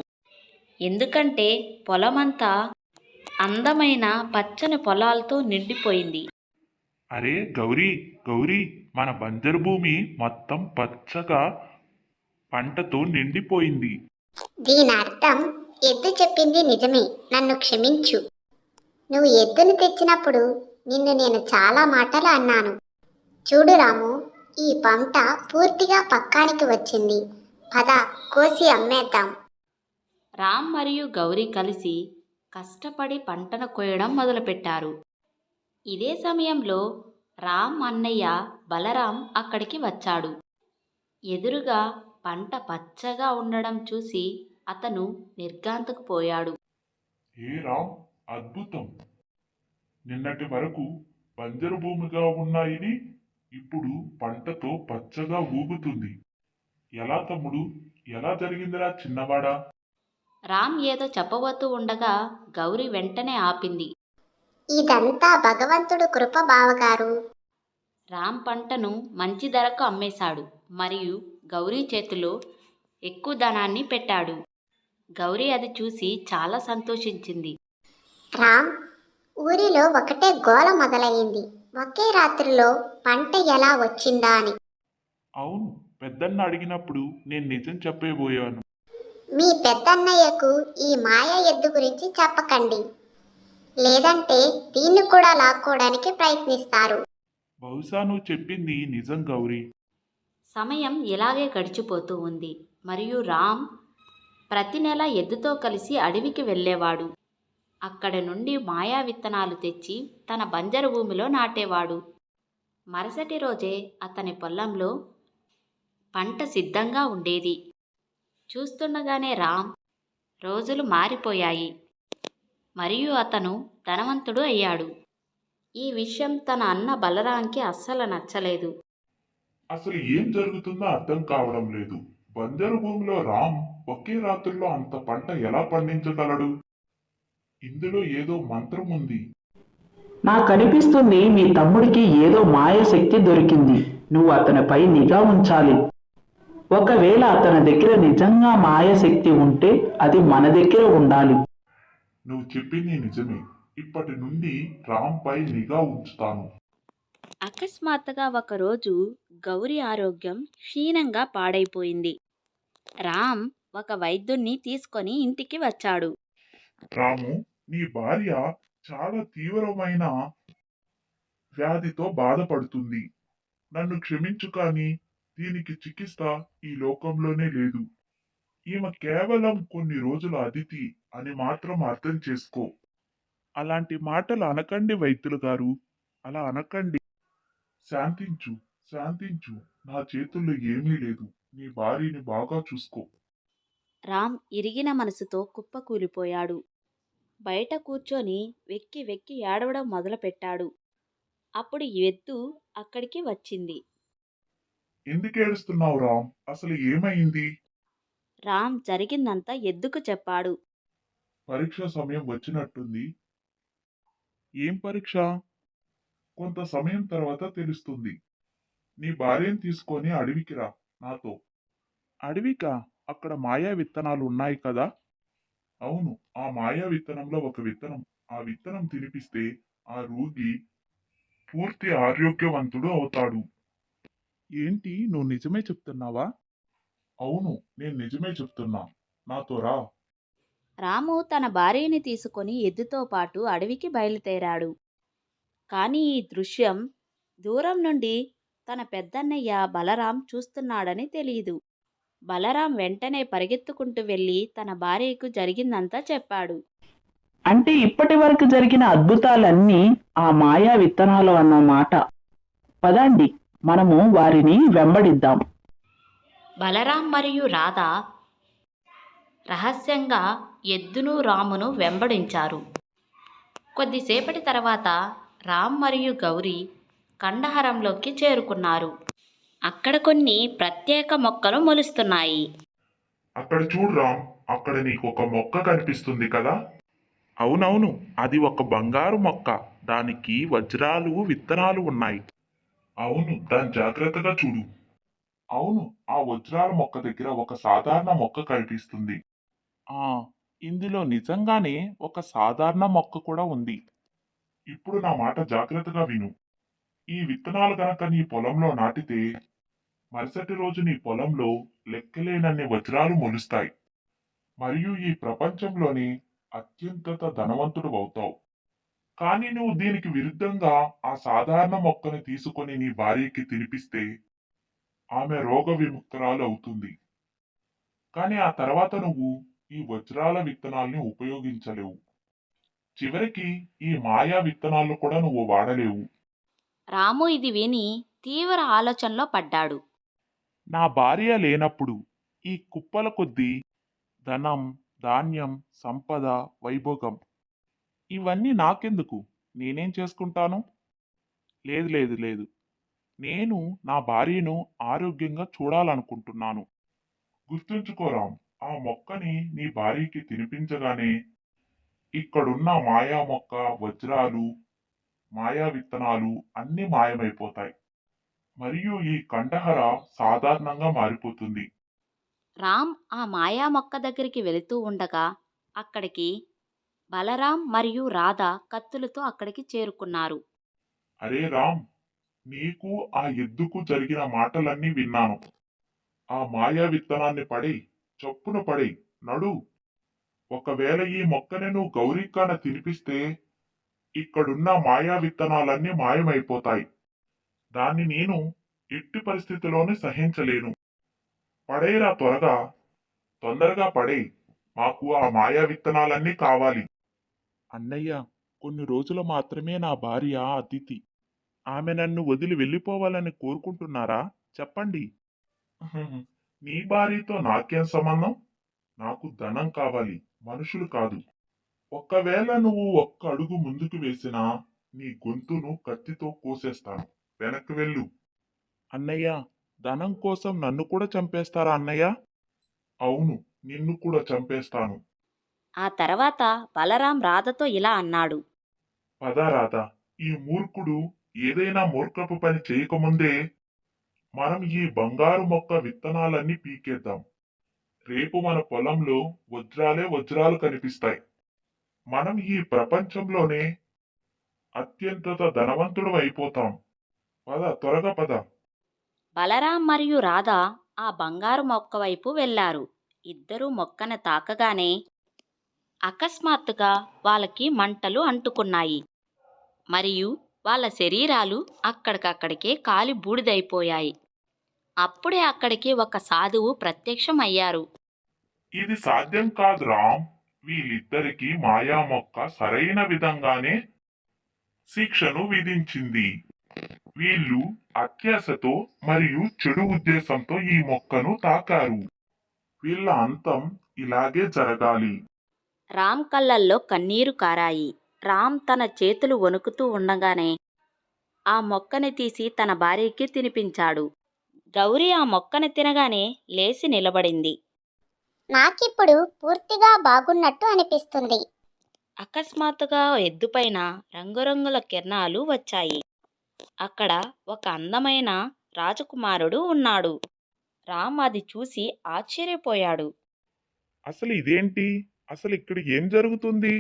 ఎందుకంటే పొలమంతా అందమైన పచ్చని పొలాలతో నిండిపోయింది. అరే గౌరీ, గౌరీ, మన బంజరు భూమి మొత్తం పచ్చగా పంటతో నిండిపోయింది. దీని అర్థం ఎద్దు చెప్పింది నిజమే. నన్ను క్షమించు. నువ్వు ఎద్దును తెచ్చినప్పుడు నిన్ను నేను చాలా మాటలు అన్నాను. చూడు రాము, ఈ పంట పూర్తిగా పక్కానికి వచ్చింది. పద, కోసి అమ్మేద్దాం. రామ్ మరియు గౌరీ కలిసి కష్టపడి పంటను కోయడం మొదలుపెట్టారు. ఇదే సమయంలో రామ్ అన్నయ్య బలరాం అక్కడికి వచ్చాడు. ఎదురుగా పంట పచ్చగా ఉండడం చూసి అతను నిర్ఘాంతకుపోయాడు. ఏ రామ్, అద్భుతం! నిన్నటి వరకు బంజరు భూమిగా ఉన్న ఇది ఇప్పుడు పంటతో పచ్చగా ఊగుతుంది. ఎలా తమ్ముడు? ఎలా జరిగిందిరా చిన్నవాడా? రామ్ ఏదో చెప్పబోతూ ఉండగా గౌరీ వెంటనే ఆపింది. ఇదంతా భగవంతుడు కృప, బావగారు. రామ్ పంటను మంచి ధరకు అమ్మేశాడు మరియు గౌరీ చేతిలో ఎక్కువ ధనాన్ని పెట్టాడు. గౌరీ అది చూసి చాలా సంతోషించింది. రామ్, ఊరిలో ఒకటే గోల మొదలయ్యింది. ఒకే రాత్రిలో పంట ఎలా వచ్చిందా అని. అవును, పెద్దన్న అడిగినప్పుడు నేను నిజం చెప్పేబోయాను. మీ పెద్దన్నయ్యకు ఈ మాయ ఎద్దు గురించి చెప్పకండి, లేదంటే దీన్ని కూడా లాక్కోవడానికి ప్రయత్నిస్తారు. బహుశా నువ్వు చెప్పింది నిజం గౌరీ. సమయం ఇలాగే గడిచిపోతూ ఉంది మరియు రామ్ ప్రతి నెల ఎద్దుతో కలిసి అడవికి వెళ్ళేవాడు. అక్కడి నుండి మాయా విత్తనాలు తెచ్చి తన బంజరు భూమిలో నాటేవాడు. మరుసటి రోజే అతని పొలంలో పంట సిద్ధంగా ఉండేది. చూస్తుండగానే రామ్ రోజులు మారిపోయాయి మరియు అతను ధనవంతుడు అయ్యాడు. ఈ విషయం తన అన్న బలరాంకి అస్సలు నచ్చలేదు. అసలు ఏం జరుగుతుందో అర్థం కావడం లేదు. బంజరు భూమిలో రామ్ ఒకే రాత్రిలో అంత పంట ఎలా పండించగలడు? ఇందులో ఏదో మంత్రం ఉంది. నాకు అనిపిస్తుంది మీ తమ్ముడికి ఏదో మాయ శక్తి దొరికింది. నువ్వు అతనిపై నిఘా ఉంచాలి. ఒకవేళ అతని దగ్గర నిజంగా మాయ శక్తి ఉంటే అది మన దగ్గర ఉండాలి. నువ్వు చెప్పింది నిజమే. ఇప్పటి నుండి రామ్ పై నిఘా ఉంచుతాను. అకస్మాత్తుగా ఒకరోజు గౌరీ ఆరోగ్యం క్షీణంగా పాడైపోయింది. రామ్ ఒక వైద్యుణ్ణి తీసుకొని ఇంటికి వచ్చాడు. రాము, నీ భార్య చాలా తీవ్రమైన వ్యాధితో బాధపడుతుంది. నన్ను క్షమించు, కానీ దీనికి చికిత్స ఈ లోకంలోనే లేదు. ఈమె కేవలం కొన్ని రోజుల అతిథి అని మాత్రం అర్థం చేసుకో. అలాంటి మాటలు అనకండి వైద్యులు గారు, అలా అనకండి. శాంతించు, శాంతించు. నా చేతుల్లో ఏమీ లేదు. నీ భార్యని బాగా చూసుకో. రామ్ ఇరిగిన మనసుతో కుప్పకూలిపోయాడు. బయట కూర్చొని వెక్కి వెక్కి ఏడవడం మొదలుపెట్టాడు. అప్పుడు ఎద్దు అక్కడికి వచ్చింది. ఎందుకు ఏడుస్తున్నావు రామ్? అసలు ఏమైంది? రామ్ జరిగిందంతా ఎద్దుకు చెప్పాడు. పరీక్ష సమయం వచ్చినట్టుంది. ఏం పరీక్ష? కొంత సమయం తర్వాత తెలుస్తుంది. నీ భార్యను తీసుకొని అడవికి రా నాతో. అడవికా? అక్కడ మాయా విత్తనాలు ఉన్నాయి కదా? అవును, ఆ మాయా విత్తనంలో ఒక విత్తనం. ఆ విత్తనం తినిపిస్తే ఆ రోగి పూర్తి ఆరోగ్యవంతుడు అవుతాడు. ఏంటి, నువ్వు నిజమే చెప్తున్నావా? అవును, నేను నిజమే చెప్తున్నా. నాతో రా. రాము తన భార్యని తీసుకొని ఎద్దుతో పాటు అడవికి బయలుదేరాడు. కానీ ఈ దృశ్యం దూరం నుండి తన పెద్దన్నయ్య బలరాం చూస్తున్నాడని తెలియదు. బలరాం వెంటనే పరిగెత్తుకుంటూ వెళ్ళి తన భార్యకు జరిగిందంతా చెప్పాడు. అంటే ఇప్పటి వరకు జరిగిన అద్భుతాలన్నీ ఆ మాయా విత్తనాలు అన్నమాట. పదండి, మనము వారిని వెంబడిద్దాం. బలరాం మరియు రాధ రహస్యంగా ఎద్దును రామును వెంబడించారు. కొద్దిసేపటి తర్వాత రామ్ మరియు గౌరీ కండహారంలోకి చేరుకున్నారు. అక్కడ కొన్ని ప్రత్యేక మొక్కలు మొలుస్తున్నాయి. అక్కడ చూడు రామ్, అక్కడ నీకు ఒక మొక్క కనిపిస్తుంది కదా? అవునవును, అది ఒక బంగారు మొక్క. దానికి వజ్రాలు విత్తనాలు ఉన్నాయి. అవును, దాన్ని జాగ్రత్తగా చూడు. అవును, ఆ వజ్రాల మొక్క దగ్గర ఒక సాధారణ మొక్క కనిపిస్తుంది. ఆ, ఇందులో నిజంగానే ఒక సాధారణ మొక్క కూడా ఉంది. ఇప్పుడు నా మాట జాగ్రత్తగా విను. ఈ విత్తనాలు గనక నీ పొలంలో నాటితే మరుసటి రోజు నీ పొలంలో లెక్కలేనన్ని వజ్రాలు మొలుస్తాయి. మరియు ఈ ప్రపంచంలోనే అత్యంత ధనవంతుడు అవుతావు. కానీ నువ్వు దీనికి విరుద్ధంగా ఆ సాధారణ మొక్కని తీసుకొని నీ భార్యకి తినిపిస్తే ఆమె రోగ విముక్తురాలు అవుతుంది. కానీ ఆ తర్వాత నువ్వు ఈ వజ్రాల విత్తనాల్ని ఉపయోగించలేవు. చివరికి ఈ మాయా విత్తనాలను కూడా నువ్వు వాడలేవు. రాము ఇది విని తీవ్ర ఆలోచనలో పడ్డాడు. నా భార్య లేనప్పుడు ఈ కుప్పల కొద్దీ ధనం, ధాన్యం, సంపద, వైభోగం ఇవన్నీ నాకెందుకు? నేనేం చేసుకుంటాను? లేదు లేదు లేదు, నేను నా భార్యను ఆరోగ్యంగా చూడాలనుకుంటున్నాను. గుర్తుంచుకోరాం, ఆ మొక్కని నీ భార్యకి తినిపించగానే ఇక్కడున్న మాయా మొక్క, వజ్రాలు, మాయా విత్తనాలు అన్నీ మాయమైపోతాయి. మరియు ఈ కండహర సాధారణంగా మారిపోతుంది. రామ్ ఆ మాయా మొక్క దగ్గరికి వెళుతూ ఉండగా అక్కడికి బలరాం మరియు రాధ కత్తులతో అక్కడికి చేరుకున్నారు. అరే రామ్, నీకు ఆ ఎద్దుకు జరిగిన మాటలన్నీ విన్నాను. ఆ మాయా విత్తనాన్ని పడేయ్, చొప్పున పడేయ్, నడు. ఒకవేళ ఈ మొక్కని నువ్వు గౌరీకాన తినిపిస్తే ఇక్కడున్న మాయా విత్తనాలన్నీ మాయమైపోతాయి. దాన్ని నేను ఎట్టి పరిస్థితిలోనూ సహించలేను. పడేరా త్వరగా, తొందరగా పడేయ్. మాకు ఆ మాయా విత్తనాలన్నీ కావాలి. అన్నయ్య, కొన్ని రోజులు మాత్రమే నా భార్య అతిథి. ఆమె నన్ను వదిలి వెళ్ళిపోవాలని కోరుకుంటున్నారా? చెప్పండి. నీ భార్యతో నాకేం సంబంధం? నాకు ధనం కావాలి, మనుషులు కాదు. ఒకవేళ నువ్వు ఒక్క అడుగు ముందుకు వేసినా నీ గొంతును కత్తితో కోసేస్తాను. వెనక్కి వెళ్ళు. అన్నయ్య, ధనం కోసం నన్ను కూడా చంపేస్తారా అన్నయ్య? అవును, నిన్ను కూడా చంపేస్తాను. ఆ తర్వాత బలరాం రాధతో ఇలా అన్నాడు. పద రాధా, ఈ మూర్ఖుడు ఏదైనా మూర్ఖపు పని చేయకముందే మనం ఈ బంగారు మొక్క విత్తనాలన్నీ పీకేద్దాం. రేపు మన పొలంలో వజ్రాలే వజ్రాలు కనిపిస్తాయి. మనం ఈ ప్రపంచంలోనే అత్యంత ధనవంతుడు అయిపోతాం. పద, త్వరగా పద. బలరాం మరియు రాధ ఆ బంగారు మొక్క వైపు వెళ్లారు. ఇద్దరూ మొక్కను తాకగానే అకస్మాత్తుగా వాళ్ళకి మంటలు అంటుకున్నాయి. మరియు వాళ్ళ శరీరాలు అక్కడికక్కడికే కాలి బూడిదైపోయాయి. అప్పుడే అక్కడికి ఒక సాధువు ప్రత్యక్షమయ్యారు. ఇది సాధ్యం కాదు రామ్. వీళ్ళిద్దరికీ మాయా మొక్క సరైన విధంగానే శిక్షను విధించింది. వీళ్ళు అత్యాశతో మరియు చెడు ఉద్దేశంతో ఈ మొక్కను తాకారు. వీళ్ళ అంతం ఇలాగే జరగాలి. రామ్ కళ్ళల్లో కన్నీరు కారాయి. రామ్ తన చేతులు వణుకుతూ ఉండగానే ఆ మొక్కని తీసి తన భార్యకి తినిపించాడు. గౌరీ ఆ మొక్కని తినగానే లేచి నిలబడింది. నాకిప్పుడు పూర్తిగా బాగున్నట్టు అనిపిస్తుంది. అకస్మాత్తుగా ఎద్దుపైన రంగురంగుల కిరణాలు వచ్చాయి. అక్కడ ఒక అందమైన రాజకుమారుడు ఉన్నాడు. రామ్ అది చూసి ఆశ్చర్యపోయాడు. అసలు ఇదేంటి? అసలు ఇక్కడ ఏం జరుగుతుంది?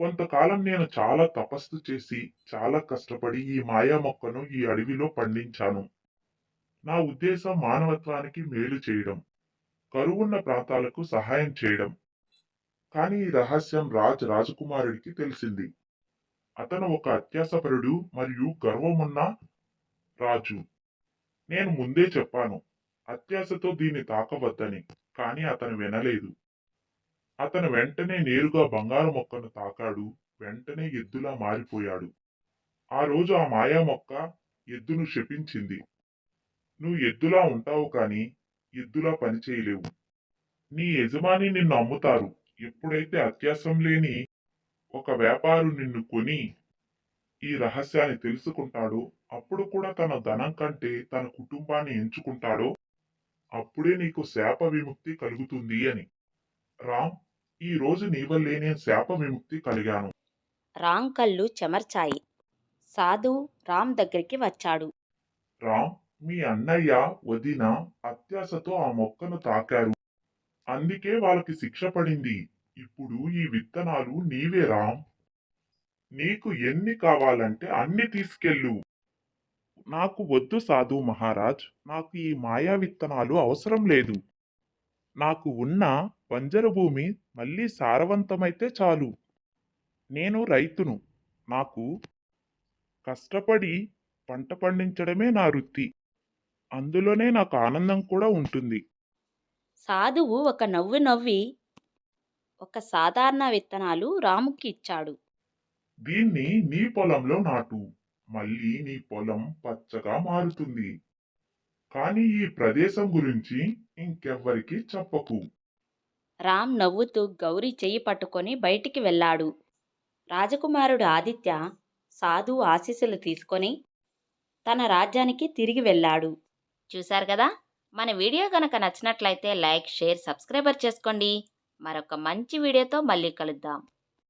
కొంతకాలం నేను చాలా తపస్సు చేసి చాలా కష్టపడి ఈ మాయా మొక్కను ఈ అడవిలో పండించాను. నా ఉద్దేశం మానవత్వానికి మేలు చేయడం, కరువున్న ప్రాంతాలకు సహాయం చేయడం. కానీ ఈ రహస్యం రాజకుమారుడికి తెలిసింది. అతను ఒక అత్యాసపరుడు మరియు గర్వమున్న రాజు. నేను ముందే చెప్పాను అత్యాశతో దీన్ని తాకవద్దని, కానీ అతను వినలేదు. అతను వెంటనే నేరుగా బంగారు మొక్కను తాకాడు. వెంటనే ఎద్దులా మారిపోయాడు. ఆ రోజు ఆ మాయా మొక్క ఎద్దును శపించింది. నువ్వు ఎద్దులా ఉంటావు కానీ ఎద్దులా పనిచేయలేవు. నీ యజమాని నిన్ను అమ్ముతారు. ఎప్పుడైతే అత్యాసం లేని ఒక వ్యాపారు నిన్ను కొని ఈ రహస్యాన్ని తెలుసుకుంటాడో, అప్పుడు కూడా తన ధనం కంటే తన కుటుంబాన్ని ఎంచుకుంటాడో, అప్పుడే నీకు శాప విముక్తి కలుగుతుంది అని. రామ్, ఈ రోజు నీ వల్లే నేను శాప విముక్తి కలిగాను. రామ్ కళ్ళు చెమర్చాయి. సాధు రామ్ దగ్గరికి వచ్చాడు. రామ్, మీ అన్నయ్య వదిన అత్యాశతో ఆ మొక్కను తాకారు. అందుకే వాళ్ళకి శిక్ష పడింది. ఇప్పుడు ఈ విత్తనాలు నీవే రామ్. నీకు ఎన్ని కావాలంటే అన్ని తీసుకెళ్ళు. నాకు వద్దు సాధు మహారాజ్. నాకు ఈ మాయా విత్తనాలు అవసరం లేదు. నాకు ఉన్న బంజరు భూమి మళ్ళీ సారవంతమైతే చాలు. నేను రైతును. నాకు కష్టపడి పంట పండించడమే నా వృత్తి. అందులోనే నాకు ఆనందం కూడా ఉంటుంది. సాధువు ఒక నవ్వు నవ్వి ఒక సాధారణ విత్తనాలు రాముకి ఇచ్చాడు. దీన్ని నీ పొలంలో నాటు. మళ్ళీ నీ పొలం పచ్చగా మారుతుంది. కానీ ఈ ప్రదేశం గురించి ఇంకెవ్వరికీ చెప్పకు. రామ్ నవ్వుతూ గౌరీ చెయ్యి పట్టుకొని బయటికి వెళ్ళాడు. రాజకుమారుడు ఆదిత్య సాధు ఆశీస్సులు తీసుకొని తన రాజ్యానికి తిరిగి వెళ్ళాడు. చూశారు కదా, మన వీడియో కనుక నచ్చినట్లయితే లైక్, షేర్, సబ్స్క్రైబర్ చేసుకోండి. మరొక మంచి వీడియోతో మళ్ళీ కలుద్దాం.